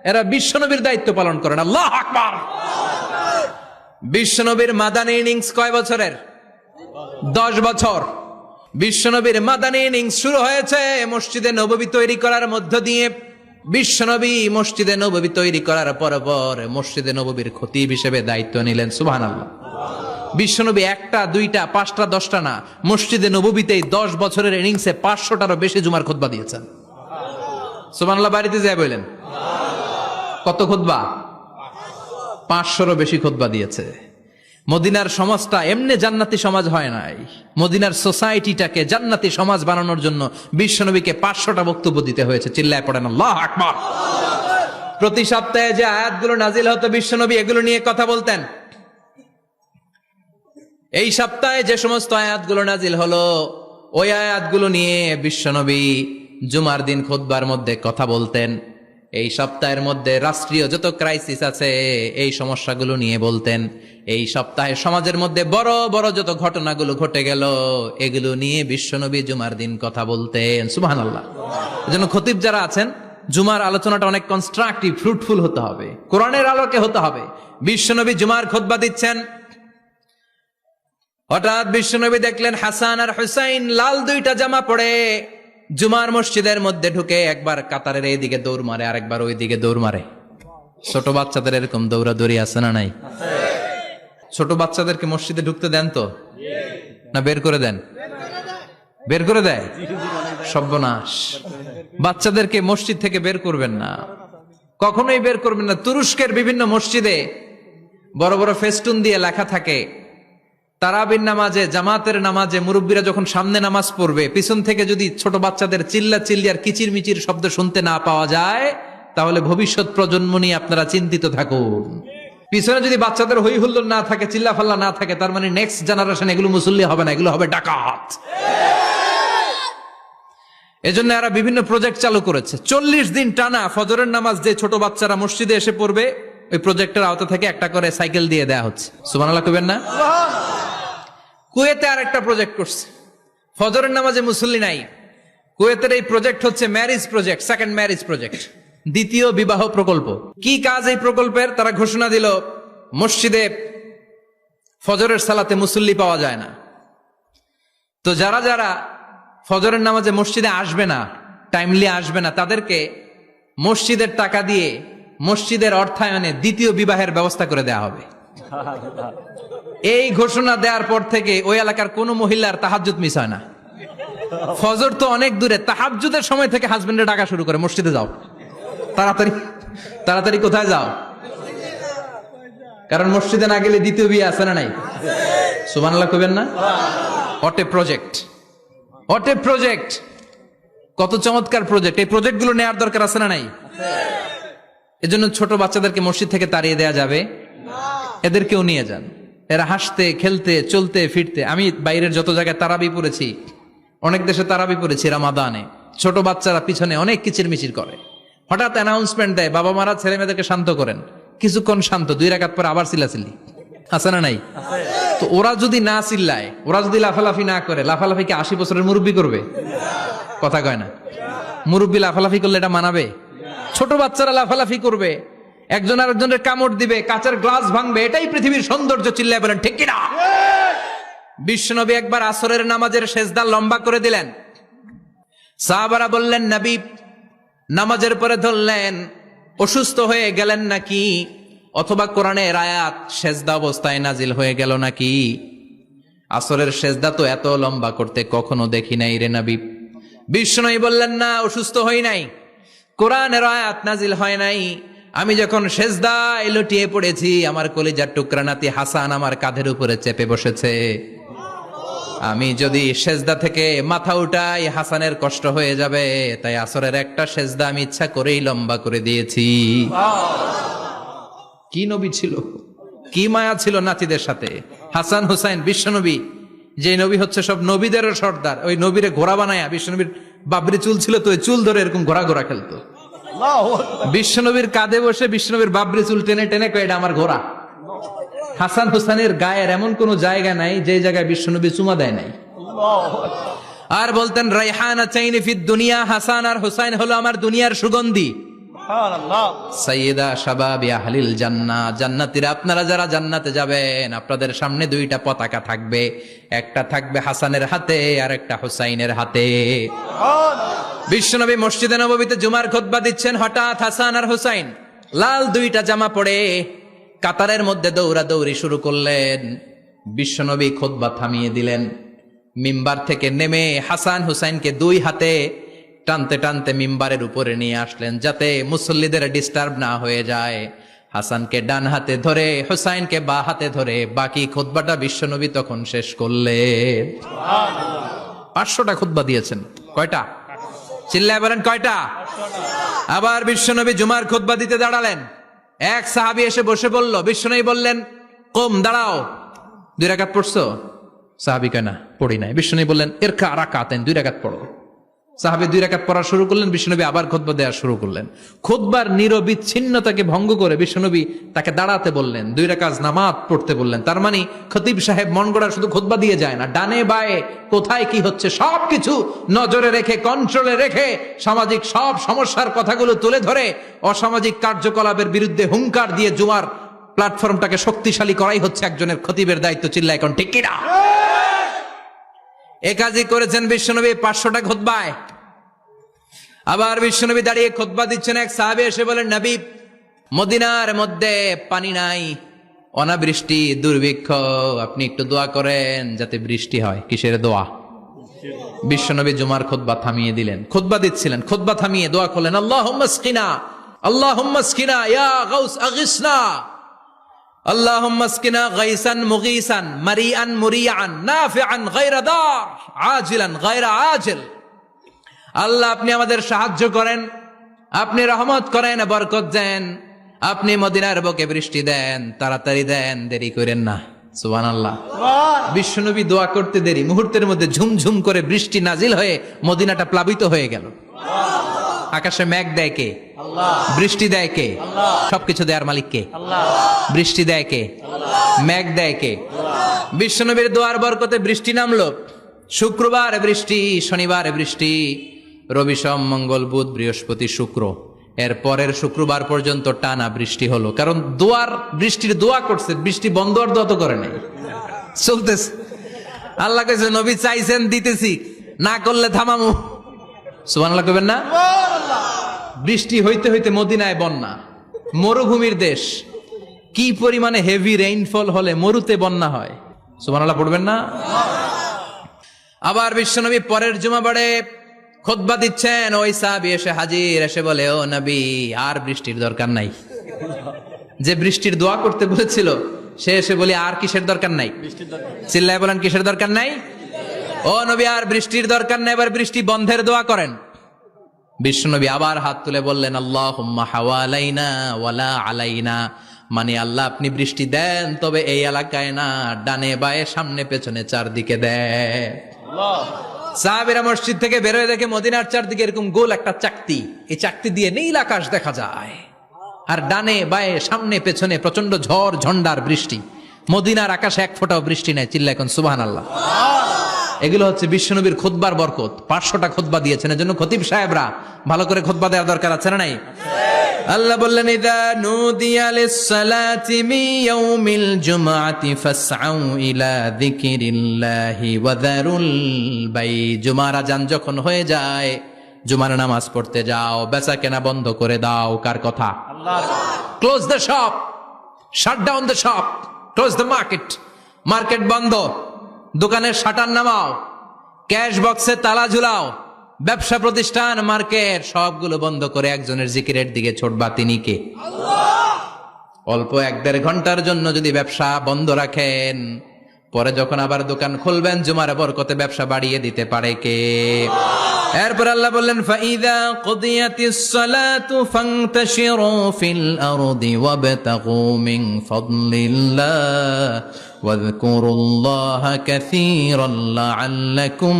এরা বিশ্বনবীর দায়িত্ব পালন করেন। আল্লাহু আকবার। বিশ্বনবীর মাদানী ইনিংস কয় বছরের? 10 বছর। বিশ্বনবীর মাদানী ইনিংস শুরু হয়েছে মসজিদে নববী তৈরি করার মধ্য দিয়ে। বিশ্বনবী মসজিদে নববী তৈরি করার পর মসজিদে নববীর খতিব হিসেবে দায়িত্ব নিলেন। সুবহানাল্লাহ। বিশ্বনবী 1টা 2টা 5টা 10টা না, মসজিদে নববীতেই 10 বছরের ইনিংসে 500টারও বেশি জুমার খুতবা দিয়েছেন। সুবহানাল্লাহ। বাড়িতে যায় বললেন কত খুতবা? 500রও বেশি খুতবা দিয়েছে। মদিনার সমাজটা এমনি জান্নাতি সমাজ হয় নাই। মদিনার সোসাইটিটাকে জান্নাতি সমাজ বানানোর জন্য বিশ্বনবীকে 500টা বক্তব্য দিতে হয়েছে। চিল্লায় পড়েন আল্লাহু আকবার। প্রতি সপ্তাহে যে আয়াতগুলো নাজিল হতো বিশ্বনবী এগুলো নিয়ে কথা বলতেন। এই সপ্তাহে যে সমস্ত আয়াতগুলো নাজিল হলো ওই আয়াতগুলো নিয়ে বিশ্বনবী জুমার দিন খুতবার মধ্যে কথা বলতেন। এই সপ্তাহের মধ্যে রাষ্ট্রীয় যত ক্রাইসিস আছে এই সমস্যাগুলো নিয়ে বলতেন। এই সপ্তাহে সমাজের মধ্যে বড় বড় যত ঘটনাগুলো ঘটে গেল এগুলো নিয়ে বিশ্বনবী জুমার দিন কথা বলতেন। সুবহানাল্লাহ। এজন্য খতিব যারা আছেন জুমার আলোচনাটা অনেক কনস্ট্রাকটিভ, ফ্রুটফুল হতে হবে, কোরআনের আলোকে হতে হবে। বিশ্বনবী জুমার খুতবা দিচ্ছেন, হঠাৎ বিশ্বনবী দেখলেন হাসান আর হুসাইন লাল 2টা জামা পরে জুমার মসজিদের মধ্যে ঢুকে একবার কাতারের এইদিকে দৌড় মারে, আরেকবার ওইদিকে দৌড় মারে। ছোট বাচ্চাদের এরকম দৌড়াদৌড়ি আছে না নাই? ছোট বাচ্চাদেরকে মসজিদে ঢুকতে দেন তো না বের করে দেন? বের করে দেয়। সর্বনাশ। বাচ্চাদেরকে মসজিদ থেকে বের করবেন না, কখনোই বের করবেন না। তুরস্কের বিভিন্ন মসজিদে বড় বড় ফেস্টুন দিয়ে লেখা থাকে তারাবির নামাজে, জামাতের নামাজে মুরব্বীরা যখন সামনে নামাজ পড়বে পিছন থেকে যদি ছোট বাচ্চাদের চিল্লা চিল্লি আর কিচির মিচির শব্দ শুনতে না পাওয়া যায় তাহলে ভবিষ্যৎ প্রজন্ম নিয়ে আপনারা চিন্তিত থাকুন। পিছনে যদি বাচ্চাদের হই হুল্লোড় না থাকে, চিল্লা ফাল্লা না থাকে, তার মানে নেক্সট জেনারেশন এগুলো মুসল্লি হবে না, এগুলো হবে ডাকাত। এজন্য এরা বিভিন্ন প্রজেক্ট চালু করেছে। 40 দিন টানা ফজরের নামাজ যে ছোট বাচ্চারা মসজিদে এসে পড়বে ওই প্রজেক্টের আওতা থেকে একটা করে সাইকেল দিয়ে দেয়া হচ্ছে। সুবহানাল্লাহ কইবেন না? কুয়েতে আর একটা প্রজেক্ট করছে, ফজরের নামাজে মুসল্লি নাই। কুয়েতের এই প্রজেক্ট হচ্ছে marriage project, second marriage project, দ্বিতীয় বিবাহ প্রকল্প। কি কাজ এই প্রকল্পের? তারা ঘোষণা দিল মসজিদে ফজরের সালাতে মুসল্লি পাওয়া যায় না, তো যারা যারা ফজরের নামাজে মসজিদে আসবে না, টাইমলি আসবে না, তাদেরকে মসজিদের টাকা দিয়ে মসজিদের অর্থায়নে দ্বিতীয় বিবাহের ব্যবস্থা করে দেয়া হবে। এই ঘোষণা দেওয়ার পর থেকে ওই এলাকার কোন মহিলার তাহাজ্জুদ মিস হয় না। ফজর তো অনেক দূরে, তাহাজ্জুদের সময় থেকে হাজবেন্ডে ডাকা শুরু করে, মসজিদে যাও, তাড়াতাড়ি তাড়াতাড়ি কোথায় যাও, কারণ মসজিদে না গেলে দ্বিতীয় বিয়ে আছে না নাই? সুবহানাল্লাহ কইবেন না? What a project, what a project, কত চমৎকার প্রজেক্ট। এই প্রজেক্ট গুলো নেওয়ার দরকার আছে না নাই? এজন্য ছোট বাচ্চাদেরকে মসজিদ থেকে তাড়িয়ে দেয়া যাবে? এদেরকেও নিয়ে যান, এরা হাসতে খেলতে চলতে ফিরতে। আমি বাইরের যত জায়গায় তারাবি পড়েছি, অনেক দেশে তারাবি পড়েছি রামাদানে, ছোট বাচ্চারা পিছনে অনেক কিচিরমিচির করে, হঠাৎ অ্যানাউন্সমেন্ট দেয় বাবা মারা ছেলে মেয়েদেরকে শান্ত করেন, কিছুক্ষণ শান্ত, 2 রাকাত পরে আবার চিল্লাচিল্লি, আছে না নাই? তো ওরা যদি না চিল্লায়, ওরা যদি লাফালাফি না করে, লাফালাফিকে 80 বছরের মুরব্বী করবে? কথা কয় না। মুরব্বী লাফালাফি করলে এটা মানাবে? ছোট বাচ্চারা লাফালাফি করবে, একজন আরেকজনের কামড় দিবে, কাঁচের গ্লাস ভাঙবে, এটাই পৃথিবীর সৌন্দর্য। চিল্লায় বলেন ঠিক কিনা? বিশ্বনবী একবার আসরের নামাজের সেজদা লম্বা করে দিলেন, সাহাবারা বললেন নবী নামাজের পরে ধরলেন, অসুস্থ হয়ে গেলেন নাকি, অথবা কোরআনের আয়াত সেজদা অবস্থায় নাজিল হয়ে গেল নাকি? আসরের সেজদা তো এত লম্বা করতে কখনো দেখি নাই রে নবী। বিশ্বনবী বললেন না, অসুস্থ হই নাই, কোরআনের আয়াত নাজিল হয় নাই, আমি যখন সেজদায় লুটিয়ে পড়েছি, আমার কলিজার টুকরা নাতি হাসান আমার কাঁধের উপরে চেপে বসেছে, আমি যদি সেজদা থেকে মাথা উঠাই হাসানের কষ্ট হয়ে যাবে, তাই আসরের একটা সেজদা আমি ইচ্ছা করেই লম্বা করে দিয়েছি। কি নবী ছিল, কি মায়া ছিল নাতিদের সাথে। হাসান হুসাইন, বিশ্বনবী যে নবী হচ্ছে সব নবীদেরও সর্দার, ওই নবীরে ঘোড়া বানায়া, বিশ্বনবীর বাবরি চুল ছিল তো, ওই চুল ধরে এরকম ঘোড়া ঘোড়া খেলতো। বিশ্বনবীর কাঁধে বসে বিশ্বনবীর বাবরি চুল টেনে টেনে কয় এটা আমার ঘোড়া। হাসান হুসাইনের গায়ের এমন কোন জায়গা নাই যে জায়গায় বিশ্বনবী চুমা দেয় নাই। আর বলতেন রাইহানা চাইনি ফিদ দুনিয়া, হাসান আর হুসাইন হলো আমার দুনিয়ার সুগন্ধি। সাইয়্যিদা শাবাবি আহলিল জান্নাহ, জান্নাতীরা আপনারা যারা জান্নাতে যাবেন, আপনাদের সামনে 2টা পতাকা থাকবে, একটা থাকবে হাসানের হাতে আর একটা হুসাইনের হাতে। বিশ্বনবী মসজিদে নববীতে জুমার খুতবা দিচ্ছেন, হঠাৎ হাসান আর হুসাইন লাল 2টা জামা পরে কাতারের মধ্যে দৌড়াদৌড়ি শুরু করলেন। বিশ্বনবী খুতবা থামিয়ে দিলেন, মিম্বার থেকে নেমে হাসান হুসাইনকে 2 হাতে টানতে টানতে মিম্বারের উপরে নিয়ে আসলেন, যাতে মুসল্লিদের ডিস্টার্ব না হয়ে যায়। হাসানকে ডান হাতে ধরে, হুসাইনকে বা হাতে ধরে বাকি খুতবাটা বিশ্বনবী তখন শেষ করলেন। 500টা খুতবা দিয়েছেন। কয়টা? চিল্লায় বলেন কয়টা? আবার বিশ্বনবী জুমার খুতবা দিতে দাঁড়ালেন, এক সাহাবী এসে বসে বলল, বিশ্বনবী বললেন কম, দাঁড়াও, 2 রাকাত পড়ছো? সাহাবী কয় না, পড়ি নাই। বিশ্বনবী বললেন ইরকা রাকাতাইন, 2 রাকাত পড়ো। সাহাবী 2 রাকাত পড়া শুরু করলেন, বিশ্বনবী আবার খুতবা দেওয়া শুরু করলেন। খুতবার নিরবিচ্ছিন্নতাকে ভঙ্গ করে বিশ্বনবী তাকে দাঁড়াতে বললেন, 2 রাকাত নামাজ পড়তে বললেন। তার মানে খতিব সাহেব মন গড়া শুধু খুতবা দিয়ে যায় না, ডানে বায়ে কোথায় কি হচ্ছে সবকিছু নজরে রেখে, কন্ট্রোলে রেখে, সামাজিক সব সমস্যার কথাগুলো তুলে ধরে অসামাজিক কার্যকলাপের বিরুদ্ধে হুঙ্কার দিয়ে জুমার প্ল্যাটফর্মটাকে শক্তিশালী করাই হচ্ছে একজনের খতিবের দায়িত্ব। চিল্লা এখন ঠিক কিনা? এ কাজই করেছেন বিশ্বনবী 500টা খুতবায়। আবার বিশ্বনবী দাঁড়িয়ে খুতবা দিচ্ছেন, এক সাহাবী এসে বলেন, নবী মদিনার মধ্যে পানি নাই, অনাবৃষ্টি, দুর্ভিক্ষ, আপনি একটু দোয়া করেন যাতে বৃষ্টি হয়। কিসের দোয়া? বিশ্বনবী জুমার খুতবা থামিয়ে দিলেন, খুতবা দিচ্ছিলেন, খুতবা থামিয়ে দোয়া করলেন, আল্লাহুম্মা আসকিনা, আল্লাহুম্মা আসকিনা ইয়া গাউস আগিসনা, আল্লাহুম্মা আসকিনা গাইসান মুগীসান মারিআন মুরিআন নাফিআন গায়রা দার আজিলান গায়রা আজিল। আল্লাহ আপনি আমাদের সাহায্য করেন, আপনি রহমত করেন, বরকত দেন, আপনি মদিনার বুকে বৃষ্টি দেন, তাড়াতাড়ি দেন, দেরি করেন না। সুবহানাল্লাহ। বিশ্বনবী দোয়া করতে দেরি, মুহূর্তের মধ্যে ঝুমঝুম করে বৃষ্টি নাজিল হয়ে মদিনাটা প্লাবিত হয়ে গেল। আকাশে মেঘ দেয় কে? আল্লাহ। বৃষ্টি দেয় কে? আল্লাহ। সবকিছু দেয়ার মালিক কে? আল্লাহ। বৃষ্টি দেয় কে? আল্লাহ। মেঘ দেয় কে? আল্লাহ। বিশ্বনবীর দোয়ার বরকতে বৃষ্টি নামলো। শুক্রবার বৃষ্টি, শনিবার বৃষ্টি, রবি সোম মঙ্গল বুধ বৃহস্পতি শুক্র, এর পরের শুক্রবার পর্যন্ত টানা বৃষ্টি হলো। কারণ দোয়ার বৃষ্টির দোয়া করছে, বৃষ্টি বন্ধ আর দোয়া তো করে নাই, চলতেছে। আল্লাহ কইছে নবী চাইছেন দিতেছি, না করলে থামামু। সুবহানাল্লাহ কইবেন না? বৃষ্টি হইতে হইতে মদিনায় বন্যা, মরুভূমির দেশ, কি পরিমাণে হেভি রেইনফল হলে মরুতে বন্যা হয়, সুবহানাল্লাহ পড়বেন না? আবার বিশ্বনবী পরের জুমাবারে খুতবা দিচ্ছেন, ওই সাহাবী এসে হাজির, এসে বলে, ও নবী, আর বৃষ্টির দরকার নাই। যে বৃষ্টির দোয়া করতে বলেছিল সে এসে বলি, আর কিসের দরকার নাই? চিল্লায় বলেন, কিসের দরকার নাই? ও নবী, আর বৃষ্টির দরকার নাই, এবার বৃষ্টি বন্ধের দোয়া করেন। বিশ্বনবী আবার হাত তুলে বললেন, আল্লাহুম্মা হাওয়ালাইনা ওয়ালা আলাইনা, মানে আল্লাহ আপনি বৃষ্টি দেন, তবে এই এলাকায় না, ডানে বায়ে সামনে পেছনে চারদিকে দেন। সাহাবীরা মসজিদ থেকে বের হয়ে দেখে মদিনার চারদিকে এরকম গোল একটা চাকতি, এই চাকতি দিয়ে নীল আকাশ দেখা যায়, আর ডানে বায়ে সামনে পেছনে প্রচন্ড ঝড় ঝন্ডার বৃষ্টি। মদিনার আকাশে এক ফোঁটাও বৃষ্টি নেই। চিল্লা এখন সুবহানাল্লাহ। এগুলো হচ্ছে বিশ্বনবীর খুতবার বরকত। 500টা খুতবা দিয়েছেন, এজন্য খতিব সাহেবরা ভালো করে খুতবা দেওয়ার দরকার আছে না নাই? আল্লাহ বললেন, ইযা নুদিয়া লিস-সালাতি মিন ইয়াউমিল জুমআতি ফাসআউ ইলা যিকিরিল্লাহি ওয়া যারুল বাই। জুমার আযান যখন হয়ে যায়, জুমার নামাজ পড়তে যাও, বেচা কেনা বন্ধ করে দাও। কার কথা? আল্লাহ। Close the shop, shut down the shop, close the market. Market বন্ধ, দোকানের শাটার নামাও, ক্যাশ বক্সে তালা ঝুলাও, ব্যবসা প্রতিষ্ঠান, মার্কেট সবগুলো বন্ধ করে একজনের জিকিরের দিকে ছোটবা। তিনি কে? আল্লাহ। অল্প 1-1.5 ঘন্টার জন্য যদি ব্যবসা বন্ধ রাখেন, পরে যখন আবার দোকান খুলবেন, জুমার বরকতে ব্যবসা বাড়িয়ে দিতে পারে কে? এরপর আল্লাহ বললেন, ফাইদা কুদিয়াতিস সালাতু ফান্তাশিরু ফিল আরদি ওয়াবতাগু মিন ফাদলিল্লাহ ওয়াযকুরুল্লাহা কাসীরান লাআল্লাকুম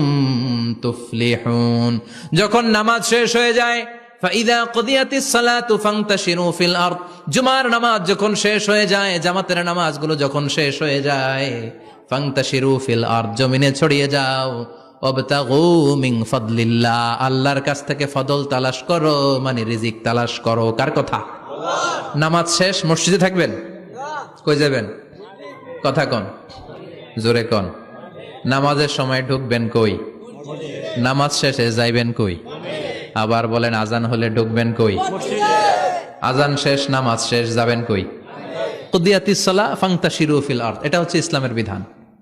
তুফলিহুন। যখন নামাজ শেষ হয়ে যায়, ফাইদা কুদিয়াতিস সালাতু ফান্তাশিরু ফিল আরদ, জুমার নামাজ যখন শেষ হয়ে যায়, জামাতের নামাজগুলো যখন শেষ হয়ে যায়, ফান্তাশিরু ফিল আরদ, জমিনে ছড়িয়ে যাও, ওয়াবতাগু মিন ফাদলিল্লাহ, আল্লাহর কাছ থেকে ফদল তালাশ করো, মানে রিজিক তালাশ করো। কার কথা? আল্লাহ। নামাজ শেষ মসজিদে থাকবেন? কই যাবেন? কথা কন, জোরে কন। নামাজের সময় ঢুকবেন কই? নামাজ শেষে যাইবেন কই? আবার বলেন, আজান হলে ঢুকবেন কই? আজান শেষ, নামাজ শেষ, যাবেন কই? কুদিয়াতিস সালাহ ফান্তাশিরু ফিল আরদ, এটা হচ্ছে ইসলামের বিধান।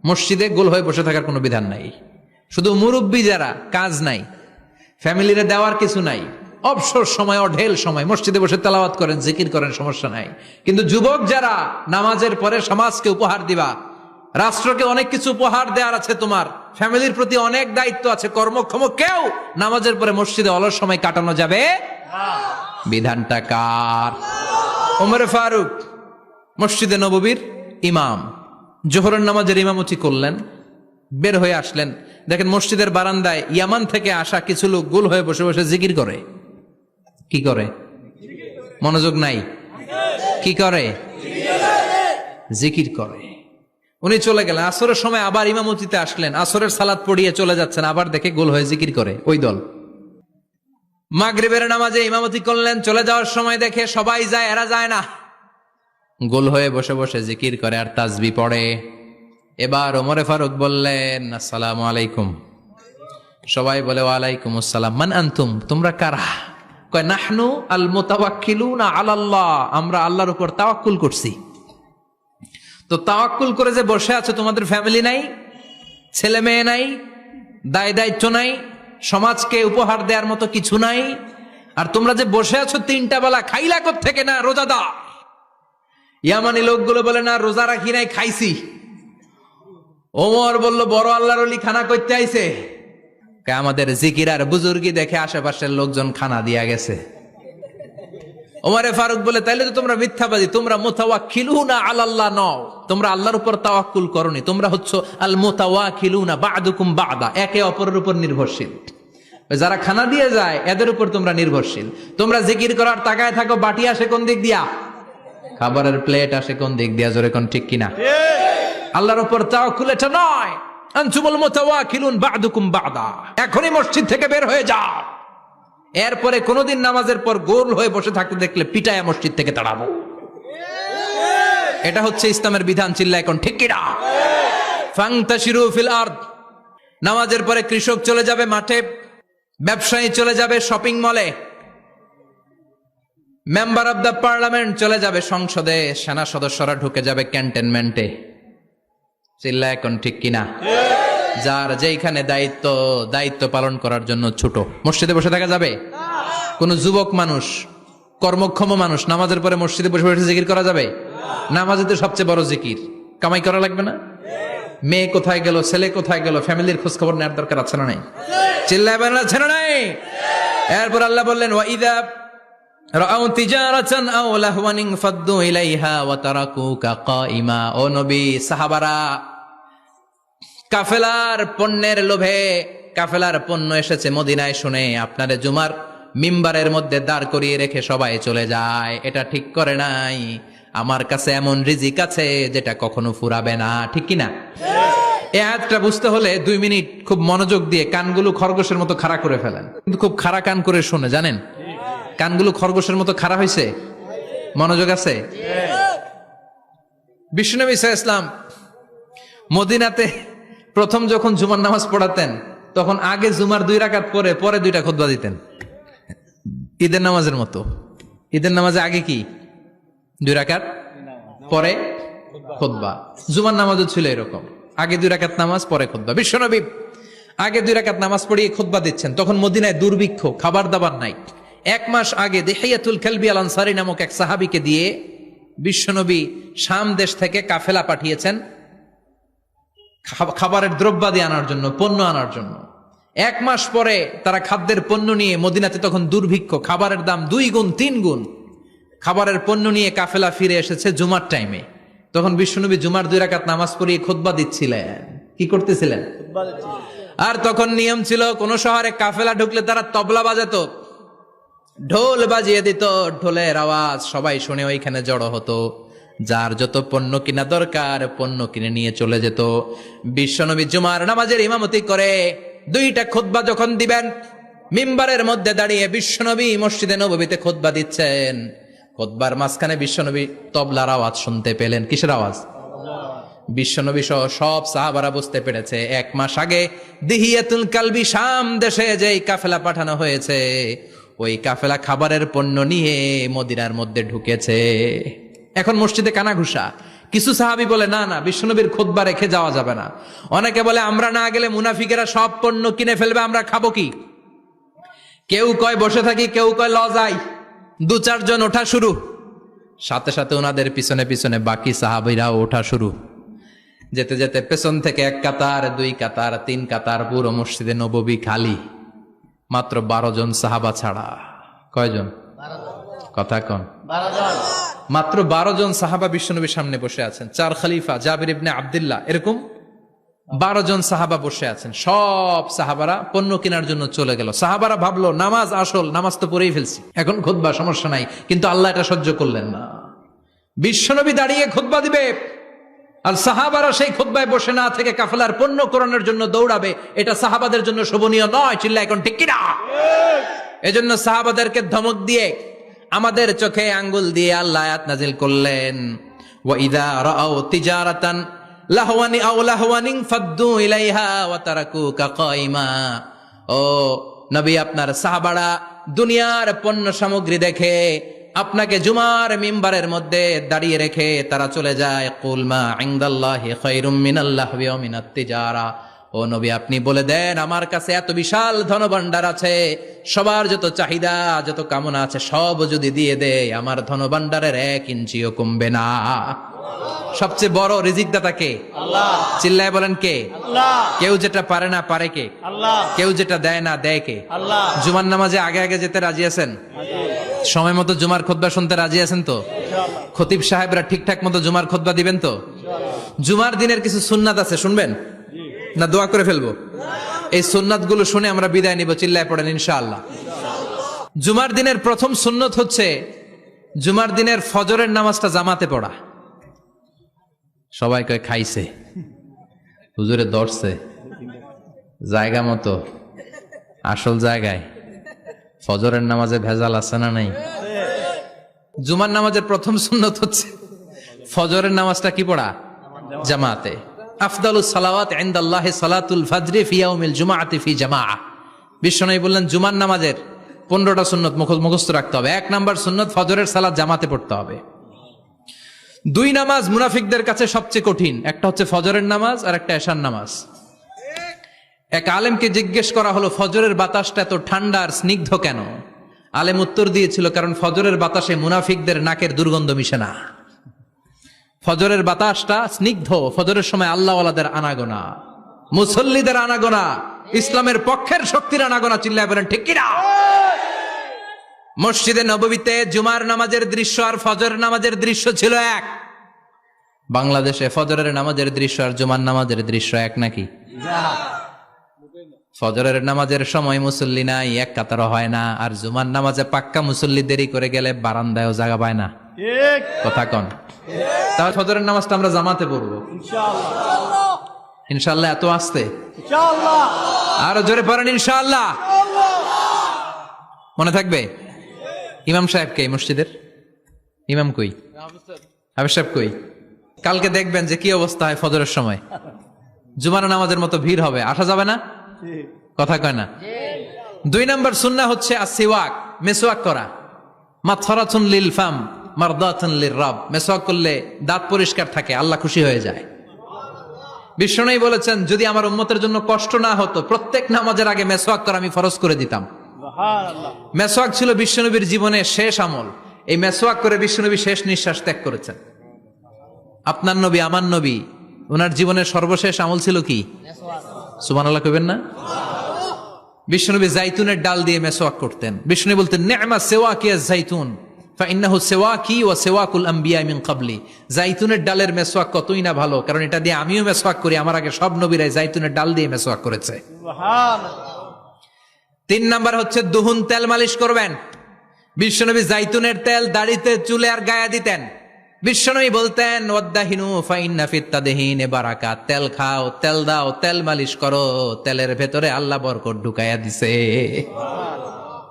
মসজিদে গোল হয়ে বসে থাকার কোনো বিধান নাই। শুধু মুরব্বী যারা, কাজ নাই, ফ্যামিলিরে দেওয়ার কিছু নাই, অবসর সময়, অঢেল সময় মসজিদে বসে তেলাওয়াত করেন, জিকির করেন, সমস্যা নাই। কিন্তু যুবক যারা, নামাজের পরে সমাজকে উপহার দিবা, রাষ্ট্রকে অনেক কিছু উপহার দেওয়ার আছে, তোমার ফ্যামিলির প্রতি অনেক দায়িত্ব আছে, কর্মক্ষম কেউ নামাজের পরে মসজিদে অলস সময় কাটানো যাবে? বিধানটা কার? ওমর ফারুক মসজিদে নববীর ইমাম, জোহরের নামাজের ইমামতি করলেন, বের হয়ে আসলেন, দেখেন মসজিদের বারান্দায় ইয়ামান থেকে আসা কিছু লোক গোল হয়ে বসে বসে জিকির করে। কি করে? মনোযোগ নাই। কি করে? জিকির করে। উনি চলে গেলেন, আসরের সময় আবার ইমামতিতে আসলেন, আসরের সালাত পড়িয়ে চলে যাচ্ছেন, আবার দেখে গোল হয়ে জিকির করে ওই দল। মাগরিবের নামাজে ইমামতি করলেন, চলে যাওয়ার সময় দেখে সবাই যায়, এরা যায় না, গোল হয়ে বসে বসে জিকির করে আর তাসবিহ পড়ে। এবার ওমরে ফারুক বললেন, আসসালামু আলাইকুম। সবাই বলে, ওয়ালাইকুম আসসালাম। মান আনতুম, তোমরা কারা? কয়, নাহনু আল মুতাওয়াক্কিলুনা আলাল্লাহ, আমরা আল্লাহর উপর তাওয়াক্কুল করছি। তো তাওয়াক্কুল করে যে বসে আছো, তোমাদের ফ্যামিলি নাই, ছেলে মেয়ে নাই, দায় দায়িত্ব নাই, সমাজকে উপহার দেওয়ার মতো কিছু নাই, আর তোমরা যে বসে আছো 3টা বেলা, খাইলা কোত্থেকে? না রোজাদার। ইয়ামানি লোকগুলো বলে, না রোজা রাখি নাই, খাইছি। ওমর বলল, বড় আল্লাহর ওলি খানা করতে আইছে। আমাদের জিকির আর বুজুর্গি দেখে আশেপাশের লোকজন খানা দিয়া গেছে। ওমরে ফারুক বলে, তাইলে তো তোমরা মিথ্যাবাদী, তোমরা মুতাওয়াক্কিলুনা আলাল্লাহ নও, তোমরা আল্লাহর উপর তাওয়াক্কুল করনি, তোমরা হচ্ছে আল মুতাওয়াক্কিলুনা বা'দুকুম বা'দা, একে অপরের উপর নির্ভরশীল। যারা খানা দিয়ে যায় এদের উপর তোমরা নির্ভরশীল। তোমরা জিকির করার তাকায় থাকো, বাটি আসে কোন দিক দিয়া, খাবারের প্লেট আসে কোন দিক দিয়া, জোরে কোন ঠিক কিনা? আল্লাহর উপর তাওয়াক্কুল এটা নয়। আনতুমুল মুতাওয়াক্কিলুন বা'দুকুম বা'দা, এখনই মসজিদ থেকে বের হয়ে যাও। এরপরে কোনদিন নামাজের পর গোল হয়ে বসে থাকতে দেখলে পিটায়া মসজিদ থেকে তাড়াবো। এটা হচ্ছে ইসলামের বিধান। চিল্লা এখন ঠিক কিনা? ফান্তাশিরু ফিল আরদ, নামাজের পরে কৃষক চলে যাবে মাঠে, ব্যবসায়ী চলে যাবে শপিং মলে, মেম্বার অব দ্য পার্লামেন্ট চলে যাবে সংসদে, সেনা সদস্যরা ঢুকে যাবে ক্যান্টনমেন্টে। চিল্লা এখন ঠিক কিনা? যার যেইখানে দায়িত্ব পালন করার জন্য ছোট, মসজিদে বসে থাকা যাবে? কোন যুবক মানুষ, কর্মক্ষম মানুষ নামাজের পরে মসজিদে বসে বসে জিকির করা যাবে? নামাজে তো সবচেয়ে বড় জিকির, কামাই করা লাগবে না? মেয়ে কোথায় গেল, ছেলে কোথায় গেল, ফ্যামিলির খোঁজ খবর নেওয়ার দরকার আছে না নাই? চিল্লায় বলেন আছে না নাই? এরপর আল্লাহ বললেন ওয়াইদা রাআউ তিজারাতান আও লাহওয়ান ফাদ্দু ইলাইহা ওয়া তারাকুকা কাইমা। ও নবী, সাহাবারা কাফেলার পণ্যের লোভে, কাফেলার পণ্য এসেছে মদিনায় শুনে আপনারে জুমার মিম্বারের মধ্যে দাঁড় করিয়ে রেখে সবাই চলে যায়। এটা ঠিক করে নাই। আমার কাছে এমন রিজিক আছে যেটা কখনো ফুরাবে না, ঠিক কিনা? এই আয়াতটা বুঝতে হলে 2 মিনিট খুব মনোযোগ দিয়ে কানগুলো খরগোশের মতো খাড়া করে ফেলেন, কিন্তু খুব খাড়া কান করে শুনে, জানেন কানগুলো খরগোশের মতো খাড়া হয়েছে? মনোযোগ আছে? বিশ্বনবী সাল্লাল্লাহু আলাইহি ওয়াসাল্লাম মদিনাতে প্রথম যখন জুমার নামাজ পড়াতেন, তখন আগে জুমার 2 রাকাত পরে 2টা খুতবা দিতেন, ঈদের নামাজের মতো। ঈদের নামাজে আগে কি 2 রাকাত, পরে খুতবা। জুমার নামাজও ছিল এরকম, আগে 2 রাকাত নামাজ, পরে খুতবা। বিশ্বনবী আগে 2 রাকাত নামাজ পড়িয়ে খুতবা দিচ্ছেন, তখন মদিনায় দুর্ভিক্ষ, খাবার দাবার নাই। 1 মাস আগে দিহিয়াতুল কালবি আল আনসারী নামক এক সাহাবীকে দিয়ে বিশ্বনবী শাম দেশ থেকে কাফেলা পাঠিয়েছেন খাবারের দ্রব্যাদি আনার জন্য, পণ্য আনার জন্য। 1 মাস পরে তারা খাদ্যের পণ্য নিয়ে, মদিনাতে তখন দুর্ভিক্ষ, খাবারের দাম 2 গুণ 3 গুণ, খাবারের পণ্য নিয়ে কাফেলা ফিরে এসেছে জুমার টাইমে। তখন বিশ্বনবী জুমার 2 রাকাত নামাজ পড়িয়ে খুতবা দিচ্ছিলেন। কি করতেছিলেন? আর তখন নিয়ম ছিল, কোন শহরে কাফেলা ঢুকলে তারা তবলা বাজাতো, ঢোল বাজিয়ে দিত, ঢোলের আওয়াজ সবাই শুনে ওইখানে জড়ো হতো। যার যত পণ্য কিনা দরকার পণ্য কিনে নিয়ে চলে যেত। বিশ্বনবী জুমার নামাজের ইমামতি করে 2টা খুতবা যখন দিবেন, মিম্বারের মধ্যে দাঁড়িয়ে বিশ্বনবী মসজিদে নববীতে খুতবা দিচ্ছেন। খুতবার মাঝখানে বিশ্বনবী তবলার আওয়াজ শুনতে পেলেন। কিসের আওয়াজ? বিশ্বনবী সহ সব সাহাবারা বুঝতে পেরেছে 1 মাস আগে দিহিয়াতুল কালবি শাম দেশে যেই কাফেলা পাঠানো হয়েছে, ওই কাফেলা খাবারের পণ্য নিয়ে মদিনার মধ্যে ঢুকেছে। এখন মসজিদে কানাঘুষা। কিছু সাহাবী বলে না না, বিশ্বনবীর খুতবা রেখে যাওয়া যাবে না। অনেকে বলে আমরা না গেলে মুনাফিকেরা সব পণ্য কিনে ফেলবে, আমরা খাবো কি? কেউ কয় বসে থাকি, কেউ কয় ল যাই। 2-4 জন ওঠা শুরু, সাথে সাথে ওনাদের পিছনে পিছনে বাকি সাহাবীরাও ওঠা শুরু। যেতে যেতে পেছন থেকে 1 কাতার, 2 কাতার, 3 কাতার, পুরো মসজিদে নববী খালি, মাত্র 12 জন সাহাবা ছাড়া। কয়জন? কথা কন। মাত্র 12 জন সাহাবা বিশ্বনবীর সামনে বসে আছেন। 4 খলিফা, জাবির ইবনে আব্দুল্লাহ, এরকম 12 জন সাহাবা বসে আছেন। সব সাহাবারা পণ্য কেনার জন্য চলে গেল। সাহাবারা ভাবলো নামাজ আসল, নামাজ তো পড়েই ফেলছি, এখন খুতবা সমস্যা নাই। কিন্তু আল্লাহ এটা সহ্য করলেন না। বিশ্বনবী দাঁড়িয়ে খুতবা দিবে আর সাহাবারা সেই খুতবায় বসে না থেকে কাফেলার পণ্য কোরআনের জন্য দৌড়াবে, এটা সাহাবাদের জন্য শোভনীয় নয়। চিল্লা এখন ঠিক কিনা? এজন্য সাহাবাদেরকে ধমক দিয়ে, আমাদের চোখে আঙ্গুল দিয়ে আল্লাহ আয়াত নাজিল করলেন, ওয়া ইযা রাআউ তিজারাতান লাহওয়ানি আও লাহওয়ানিন ফাদ্দু ইলাইহা ওয়া তারাকুকা কাইমা। ও নবী, আপনার সাহাবারা দুনিয়ার পণ্য সামগ্রী দেখে আপনাকে জুমার মিম্বারের মধ্যে দাঁড়িয়ে রেখে তারা চলে যায়। কুল মা ইনদাল্লাহি খায়রুম মিনাল লাহবি ওয়া মিনাত তিজারা। ও নবী, আপনি বলে দেন আমার কাছে এত বিশাল ধনভাণ্ডার আছে, সবার যত চাহিদা, যত কামনা আছে সব যদি দিয়ে দেয়, আমার ধনভাণ্ডারের 1 ইঞ্চিও কমবে না। সবচেয়ে বড় রিজিকদাতা কে? আল্লাহ। চিল্লায় বলেন কে? আল্লাহ। কেউ যেটা পারে না পারে কে? আল্লাহ। কেউ যেটা দেয় না দেয় কে? আল্লাহ। জুমার নামাজে আগে আগে যেতে রাজি আছেন? সময় মতো জুমার খুতবা শুনতে রাজি আছেন তো? খতিব সাহেবরা ঠিকঠাক মতো জুমার খুতবা দিবেন তো? জুমার দিনের কিছু সুন্নাত আছে, শুনবেন না দোয়া করে ফেলবো? এই সুন্নাত গুলো শুনে আমরা বিদায় নিব। চিল্লায় পড়েন ইনশাআল্লাহ। জুমার দিনের প্রথম সুন্নত হচ্ছে জুমার দিনের ফজরের নামাজটা জামাতে পড়া। সবাই কয় খাইছে, হুজুরে ধরছে জায়গা মতো, আসল জায়গায়। ফজরের নামাজে ভেজাল আছে না নাই? জুমার নামাজের প্রথম সুন্নত হচ্ছে ফজরের নামাজটা কি পড়া? জামাতে। আফদালুস সালাওয়াত ইনদাল্লাহি সালাতুল ফাজরি ফি ইয়াউমিল জুমআতি ফি জামাআহ। বিশ্বনবী বললেন জুমার নামাজের 15টা সুন্নত মুখস্থ রাখতে হবে। 1 নাম্বার সুন্নত ফজরের সালাত জামাতে পড়তে হবে। 2 নামাজ মুনাফিকদের কাছে সবচেয়ে কঠিন, একটা হচ্ছে ফজরের নামাজ আর একটা এশার নামাজ। এক আলেমকে জিজ্ঞেস করা হলো ফজরের বাতাসটা এত ঠান্ডা আর স্নিগ্ধ কেন? আলেম উত্তর দিয়েছিল, কারণ ফজরের বাতাসে মুনাফিকদের নাকের দুর্গন্ধ মিশে না। ফজরের বাতাসটা স্নিগ্ধ, ফজরের সময় আল্লাহওয়ালাদের আনাগোনা, মুসল্লিদের আনাগোনা, ইসলামের পক্ষের শক্তির আনাগোনা। চিল্লায় বলেন ঠিক কিনা? মসজিদে নববীতে জুমার নামাজের দৃশ্য আর ফজরের নামাজের দৃশ্য ছিল এক। বাংলাদেশে ফজরের নামাজের দৃশ্য আর জুমার নামাজের দৃশ্য এক নাকি? ফজরের নামাজের সময় মুসল্লি নাই, এক কাতারও হয় না, আর জুমার নামাজে পাক্কা মুসল্লি দেরি করে গেলে বারান্দায়ও জায়গা পায় না। কথা কন। তাহলে ফজরের নামাজটা আমরা জামাতে পড়বো ইনশাআল্লাহ। এত আসতে আরো জোরে পড়েন ইনশাআল্লাহ। মনে থাকবে? ইমাম সাহেব কে মসজিদের? ইমাম কই? হাফেজ সাহেব কই? কালকে দেখবেন যে কি অবস্থা হয় ফজরের সময়। জুমার নামাজের মতো ভিড় হবে, আসা যাবে না। কথা কয় না। 2 নাম্বার সুন্নাহ হচ্ছে আসিওয়াক, মেসওয়াক করা। মাথরাতুন লিল ফাম মারদাতুন লির রব। মেসওয়াক করলে দাঁত পরিষ্কার থাকে, আল্লাহ খুশি হয়ে যায়। বিশ্বনবী বলেছেন, যদি আমার উম্মতের জন্য কষ্ট না হতো প্রত্যেক নামাজের আগে মেসওয়াক করা আমি ফরজ করে দিতাম। মেসওয়াক ছিল বিশ্বনবীর জীবনের শেষ আমল। এই মেসওয়াক করে বিশ্বনবী শেষ নিঃশ্বাস ত্যাগ করেছেন। আপনার নবী, আমার নবী, ওনার জীবনের সর্বশেষ আমল ছিল কি? সুবহানাল্লাহ কইবেন না? বিশ্বনবী জাইতুনের ডাল দিয়ে মেসওয়াক করতেন। বিশ্বনবী বলতেন, নি'মা সিওয়াকি আয-যাইতুন ফাইন্নাহু সিওয়াকি ওয়া সিওয়াকুল আমবিয়া মিন ক্বাবলি। জাইতুনের ডালের মেসওয়াক কতই না ভালো, কারণ এটা দিয়ে আমিও মেসওয়াক করি, আমার আগে সব নবীরাই জাইতুনের ডাল দিয়ে মেসওয়াক করেছে। সুবহানাল্লাহ। 3 নাম্বার হচ্ছে দুহুন, তেল মালিশ করবেন। বিশ্বনবী জাইতুনের তেল দাড়িতে, চুলে আর গায়ে দিতেন। বিশ্বনবী বলতেন, ওয়াদাহিনু ফাইন্না ফিত তাদহিনে বারাকাত। তেল খাও, তেল দাও, তেল মালিশ করো, তেলের ভেতরে আল্লাহ বরকত ঢুকাইয়া দিছে।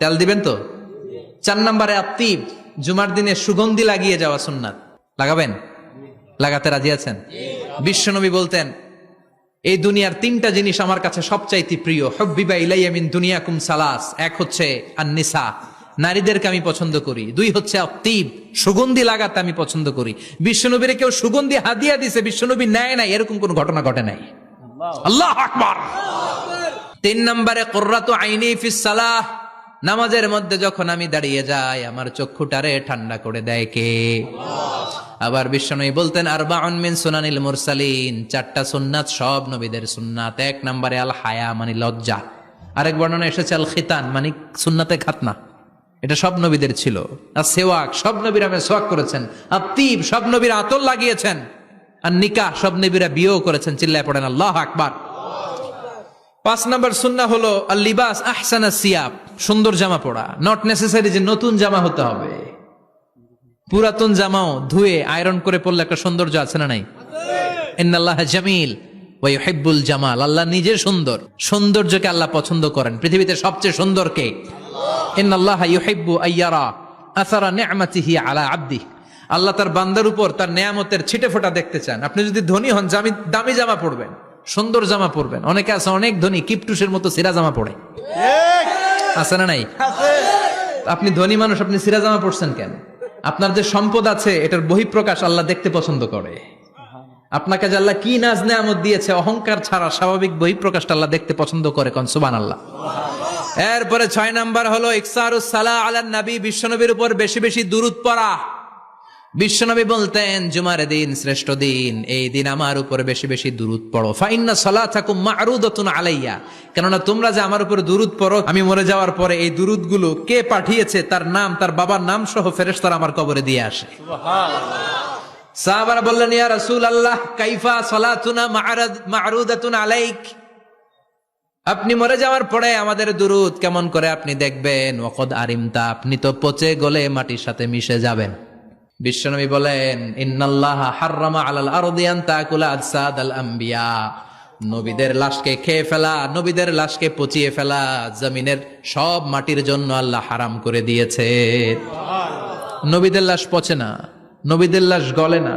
তেল দিবেন তো? 4 নাম্বারে আত্তিব, জুমার দিনে সুগন্ধি লাগিয়ে যাওয়া সুন্নাত। লাগাবেন? লাগাতে রাজি আছেন? বিশ্বনবী বলতেন, এই দুনিয়ার 3টা জিনিস আমার কাছে সবচাইতে প্রিয়। হুব্বিবা ইলাইয়া মিন দুনিয়াকুম সালাস। 1 হচ্ছে আন-নিসা, নারীদেরকে আমি পছন্দ করি। 2 হচ্ছে আত্তিব, সুগন্ধি লাগাতে আমি পছন্দ করি। বিশ্বনবীরে কেউ সুগন্ধি হাদিয়া দিছে, বিশ্বনবী নেয় নাই, এরকম কোন ঘটনা ঘটে নাই। আল্লাহু আকবার। 3 নম্বরে কুররাতু আইনি ফিস সালাহ। নামাজের মধ্যে যখন আমি দাঁড়িয়ে যাই আমার চক্ষুটারে ঠান্ডা করে দেয় কে? আবার বিশ্বনবী বলতেন, আরবাউন মিন সুনানিল মুরসালিন। 4টা সুন্নাত সব নবীদের সুন্নাত। 1 নম্বরে আল হায়া, মানে লজ্জা। আরেক বর্ণনা এসেছে আল খিতান, মানে সুন্নাতে খাতনা। এটা সব নবীদের ছিল। আর সেওয়াক, সব নবীরা মেসওয়াক করেছেন। আত্তিব, সব নবীরা আতর লাগিয়েছেন। আর নিকাহ, সব নবীরা বিয়েও করেছেন। চিল্লায় পড়েন আল্লাহু আকবার। 5 নম্বর সুন্নাহ হলো আল লিবাস আহসানা সিয়াব, সুন্দর জামা পরা। নট নেসেসারি যে নতুন জামা হতে হবে, পুরাতন জামাও ধুয়ে আয়রন করে পরলে একটা সৌন্দর্য আছে না নাই? ইন্নাল্লাহা জামিল ওয়া ইউহিব্বুল জামাল। আল্লাহ নিজে সুন্দর, সৌন্দর্যকে আল্লাহ পছন্দ করেন। পৃথিবীতে সবচেয়ে সুন্দর কে? ইন্নাল্লাহা ইউহিব্বু আইয়ারা আসারা নি'মাতিহি আলা আবদি। আল্লাহ তার বান্দার উপর তার নেয়ামতের ছিটেফোঁটা দেখতে চান। আপনি যদি ধনী হন, দামি জামা পরবেন, সুন্দর জামা পরবেন। অনেকে আছে অনেক ধনী, কিপটুসের মতো সিরা জামা পরে, আছে না নাই? আপনি ধনী মানুষ, আপনি সিরা জামা পরছেন কেন? আপনার যে সম্পদ আছে এটার বহিঃপ্রকাশ আল্লাহ দেখতে পছন্দ করে। আপনাকে যে আল্লাহ কি নাজ নেয়ামত দিয়েছে, অহংকার ছাড়া স্বাভাবিক বহিঃপ্রকাশটা আল্লাহ দেখতে পছন্দ করে। কোন সুবহানাল্লাহ। এরপরে 6 নাম্বার হলো ইকসারুস সালাহ আলান নবী, বিশ্বনবীর উপর বেশি বেশি দুরূদ পড়া। বিশ্বনবী বলতেন, জুমার দিন শ্রেষ্ঠ দিন, এই দিন আমার উপর বেশি বেশি দুরূদ পড়ো। ফাইন্না সালাতাকুম মা'রুদাতুন আলাইয়া। কেননা তোমরা যে আমার উপর দুরূদ পড়ো, আমি মরে যাওয়ার পরে এই দুরূদগুলো কে পাঠিয়েছে তার নাম, তার বাবার নাম সহ ফেরেশতারা আমার কবরে দিয়ে আসে। সুবহানাল্লাহ। সাহাবারা বললেন, ইয়া রাসূলুল্লাহ কাইফা সালাতুনা মা'রুদাতুন আলাইক। আপনি মরে যাওয়ার পরে আমাদের দুরূদ কেমন করে আপনি দেখবেন? ওয়াকাদ আরিমতা, আপনি তো পচে গলে মাটির সাথে মিশে যাবেন। বিশ্বনবী বলেন, ইন্নাল্লাহা হাররামা আলাল আরদি আন তাকুলা আজসাদাল আম্বিয়া। নবীদের লাশকে খেয়ে ফেলা, নবীদের লাশকে পচিয়ে ফেলা জমিনের সব মাটির জন্য আল্লাহ হারাম করে দিয়েছে। নবীদের লাশ পচে না, নবীদের লাশ গলে না।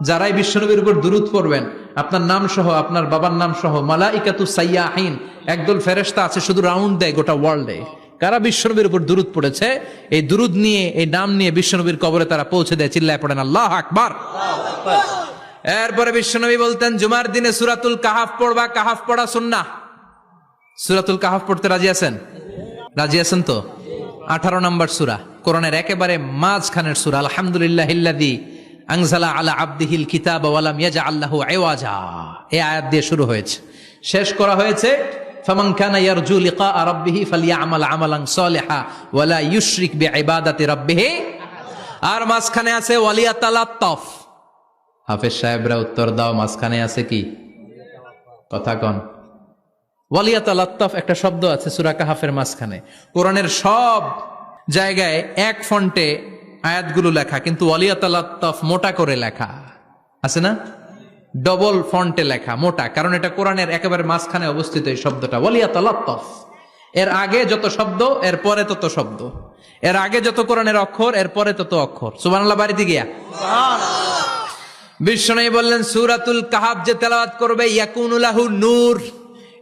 যারাই বিশ্বনবীর উপর দুরূদ পড়বেন, আপনার নাম সহ, আপনার বাবার নাম সহ, মালাইকাতু সাইয়াহিন, একদল ফেরেশতা আছে শুধু রাউন্ড দেয় গোটা ওয়ার্ল্ডে। কারা বিশ্বনবীর উপর দুরূদ পড়েছে, এই দুরূদ নিয়ে, এই নাম নিয়ে বিশ্বনবীর কবরে তারা পৌঁছে দেয়। চিল্লায় পড়েন আল্লাহু আকবার। এরপরে বিশ্বনবী বলতেন, জুমার দিনে সূরাতুল কাহাফ পড়বা। কাহাফ পড়া সুন্নাহ। সূরাতুল কাহাফ পড়তে রাজি আছেন? রাজি আছেন তো? 18 নম্বর সূরা, কোরআনের একেবারে মাঝখানের সূরা। আলহামদুলিল্লাহিল্লাযী আনজালা আলা আবদিহিল কিতাবা ওয়া লাম ইয়াজআল লাহু ইওয়াজা, এই আয়াত দিয়ে শুরু হয়েছে, শেষ করা হয়েছে ফামান কানা ইয়ারজু লিকা রাব্বিহি ফালইআমাল আমালান সালিহা ওয়া লা ইউশরিক বিইবাদাতি রাব্বিহি। আর মাঝখানে আছে ওয়ালিয়াতালাত্তাফ। হাফেজ সাহেবরা উত্তর দাও, মাঝখানে আছে কি? কথা কন। ওয়ালিয়াতালাত্তাফ একটা শব্দ আছে সূরা কাহাফের মাঝখানে। কোরআনের সব জায়গায় এক ফন্টে আয়াতগুলো লেখা, কিন্তু ওয়ালিয়াতালাত্তাফ মোটা করে লেখা আছে না? ডবল ফন্টে লেখা, মোটা, কারণ এটা কোরআনের একেবারে মাঝখানে অবস্থিত এই শব্দটা ওয়ালিয়াতালাত্তাফ। এর আগে যত শব্দ, এর পরে তত শব্দ। এর আগে যত কোরআনের অক্ষর, এর পরে তত অক্ষর। সুবহানাল্লাহ বাড়িতে গিয়া বিশ্বনবী বললেন, সূরাতুল কাহাফ যে তেলাওয়াত করবে ইয়াকুনু লাহু নূর।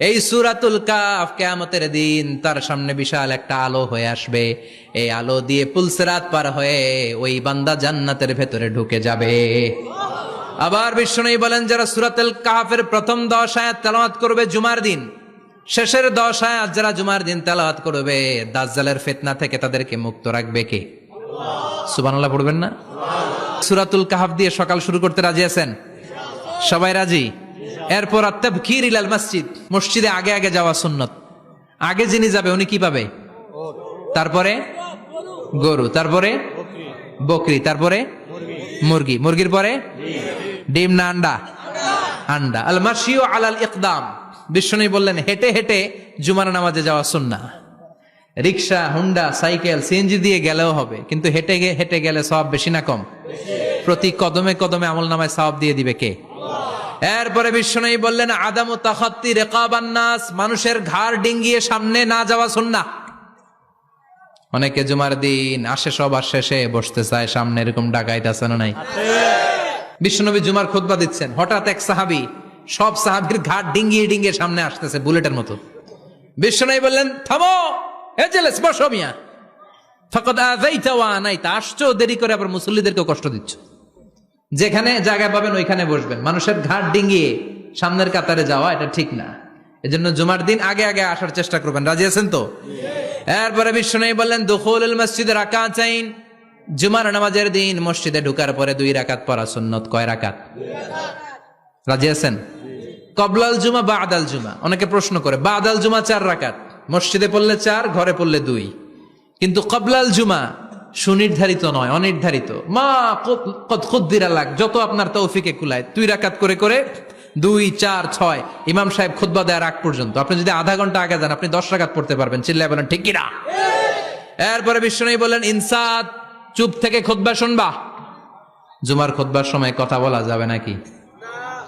এই সূরাতুল কাহাফ কিয়ামতের দিন তার সামনে বিশাল একটা আলো হয়ে আসবে। এই আলো দিয়ে পুলসিরাত পার হয়ে ওই বান্দা জান্নাতের ভেতরে ঢুকে যাবে। আবার বিশ্বনবী বলেন, যারা সূরাতুল কাহাফের প্রথম 10 আয়াত তেলাওয়াত করবে জুমার দিন, শেষের 10 আয়াত যারা জুমার দিন তেলাওয়াত করবে, দাজ্জালের ফিতনা থেকে তাদেরকে মুক্ত রাখবে কে? সুবহানাল্লাহ পড়বেন না? সূরাতুল কাহাফ দিয়ে সকাল শুরু করতে রাজি আছেন? সবাই রাজি? এরপর আত-তাবকির ইলাল মসজিদ, মসজিদে আগে আগে যাওয়া সুন্নত। আগে যিনি যাবে উনি কি পাবে? তারপরে গরু, তারপরে বকরি, তারপরে মুরগি, মুরগির পরে ডিম না আন্ডা? আন্ডা। আল মাশিউ আলাল ইকদাম। বিশ্বনবী বললেন, হেঁটে হেঁটে জুমার নামাজে যাওয়া সুন্নাহ। রিকশা, হুন্ডা, সাইকেল, সিএনজি দিয়ে গেলেও হবে, কিন্তু হেঁটে হেঁটে গেলে সওয়াব বেশি না কম? প্রতি কদমে কদমে আমলনামায় সওয়াব দিয়ে দিবে কে? এরপরে বিশ্বনবী বললেন, আদামু তাখাত্তি রিকাবান নাস, মানুষের ঘাড় ডিঙ্গিয়ে সামনে না যাওয়া সুন্নাহ। অনেকে জুমার দিন আসে, সবার শেষে বসতে চায় সামনে, এরকম ডাকাইত আছে না নাই? বিশ্বনবী জুমার খুতবা দিচ্ছেন, হঠাৎ এক সাহাবী সব সাহাবীর ঘাড় ডিঙ্গিয়ে ডিঙ্গিয়ে সামনে আসতেছে বুলেটের মতো। বিশ্বনবী বললেন, থামো, এজেলেস, বসো মিয়া। ফাকাদ আযাইতা ওয়া আনাইতা, আসছো দেরি করে, আবার মুসল্লিদেরকে কষ্ট দিচ্ছ। যেখানে জায়গা পাবেন ওইখানে বসবেন। মানুষের ঘাড় ডিঙ্গিয়ে সামনের কাতারে যাওয়া এটা ঠিক না। এজন্য জুমার দিন আগে আগে আসার চেষ্টা করবেন। রাজি আছেন তো? এরপরে বিশ্বনবী বললেন, দুখুলুল মসজিদ রাকাতাইন, জুমার নামাজের দিন মসজিদে ঢোকার পরে 2 রাকাত পড়া সুন্নত। কয় রাকাত? রাজি আছেন? কবলাল জুমা বাদাল জুমা। অনেকে প্রশ্ন করে, বাদাল জুমা 4 রাকাত, মসজিদে পড়লে 4, ঘরে পড়লে 2। কিন্তু কবলাল জুমা সুনির্ধারিত নয়, অনির্ধারিত। মা কদ কুদ্দিরা লাক, যত আপনার তৌফিকে কুলায় 2 রাকাত করে করে 2, 4, 6 ইমাম সাহেব খুতবা দেওয়ার আগ পর্যন্ত। আপনি যদি আধা ঘন্টা আগে যান, আপনি 10 রাকাত পড়তে পারবেন। চিল্লায় বলেন ঠিক কিনা? এরপরে বিশ্বনবী বললেন, ইনসাত, চুপ থেকে খুতবা শুনবা। জুমার খুতবার সময় কথা বলা যাবে নাকি?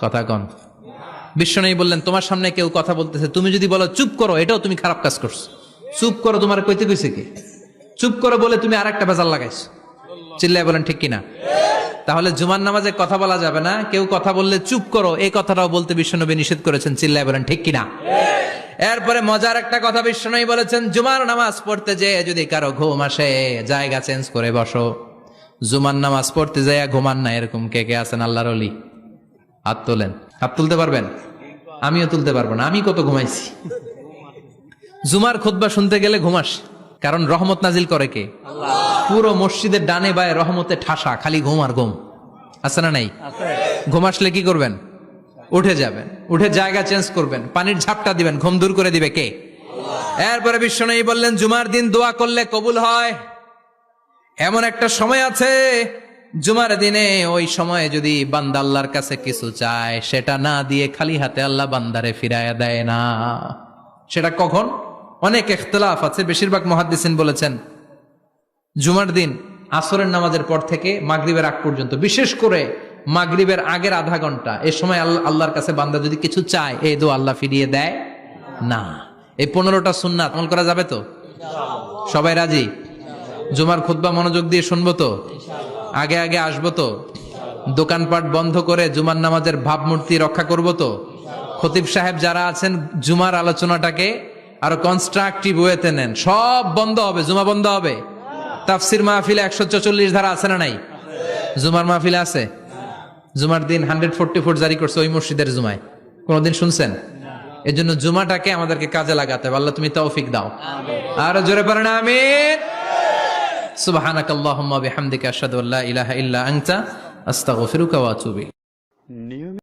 কথা কন। বিশ্বনবী বললেন, তোমার সামনে কেউ কথা বলতেছে, তুমি যদি বলো চুপ করো, এটাও তুমি খারাপ কাজ করছো। চুপ করো তোমার কইতে কইছে কি? চুপ করো বলে তুমি আরেকটা ভেজাল লাগাইছো। চিল্লায় বলেন ঠিক কিনা? তাহলে জুমার নামাজে কথা বলা যাবে না। কেউ কথা বললে চুপ করো, এই কথাটাও বলতে বিশ্বনবী নিষেধ করেছেন। চিল্লায় বলেন ঠিক কিনা? এরপরে মজার একটা কথা বিশ্বনবী বলেছেন, জুমার নামাজ পড়তে যেয়ে যদি কারো ঘুম আসে, জায়গা চেঞ্জ করে বসো। জুমার নামাজ পড়তে যাইয়া ঘুমান না, এরকম কে কে আছেন আল্লাহর ওলি? হাত তোলেন। হাত তুলতে পারবেন? আমিও তুলতে পারবো না, আমি কত ঘুমাইছি। জুমার খুতবা শুনতে গেলে ঘুমাস, কারণ রহমত নাজিল করে কে? আল্লাহ। পুরো মসজিদের ডানে বায়ে রহমতে ঠাসা, খালি ঘুম আর ঘুম। আছে না নাই? ঘুম আসলে কি করবেন? উঠে যাবেন, উঠে জায়গা চেঞ্জ করবেন, পানির ঝাপটা দিবেন, ঘুম দূর করে দিবে কে? এরপরে বিশ্বনবী বললেন, জুমার দিন দোয়া করলে কবুল হয়। এমন একটা সময় আছে জুমার দিনে, ওই সময়ে যদি বান্দা আল্লাহর কাছে কিছু চায়, সেটা না দিয়ে খালি হাতে আল্লাহ বান্দারে ফিরাইয়া দেয় না। সেটা কখন? অনেক ইখতিলাফ আছে। বেশিরভাগ মুহাদ্দিসিন বলেছেন জুমার দিন আসরের নামাজের পর থেকে মাগরিবের আগ পর্যন্ত, বিশেষ করে মাগরিবের আগের আধা ঘন্টা, এই সময় আল্লাহর কাছে বান্দা যদি কিছু চায়, এই দোয়া আল্লাহ ফিরিয়ে দেয় না। এই 15টা সুন্নাত আমল করা যাবে তো? সবাই রাজি? জুমার খুতবা মনোযোগ দিয়ে শুনবো তো? আগে আগে আসবো তো? দোকানপাট বন্ধ করে জুমার নামাজের ভাবমূর্তি রক্ষা করবো তো? খতিব সাহেব যারা আছেন, জুমার আলোচনাটাকে আরো কনস্ট্রাকটিভ ওয়েতে নেন, সব বন্ধ হবে, জুমা বন্ধ হবে। তাফসির মাহফিলে 144 ধারা আছে না নাই? জুমার মাহফিলে আছে? জুমার দিন 144 জারি করছে ওই মসজিদের জুমায়, কোনদিন শুনছেন? এই জন্য জুমাটাকে আমাদেরকে কাজে লাগাতে হবে। আল্লাহ তুমি তৌফিক দাও। আর জোরে পড়েন আমিন। সুবহানাকাল্লাহুম্মা বিহামদিকা আশহাদু আল্লা ইলাহা ইল্লা আনতা আস্তাগফিরুকা ওয়া আতুবু ইলাইক।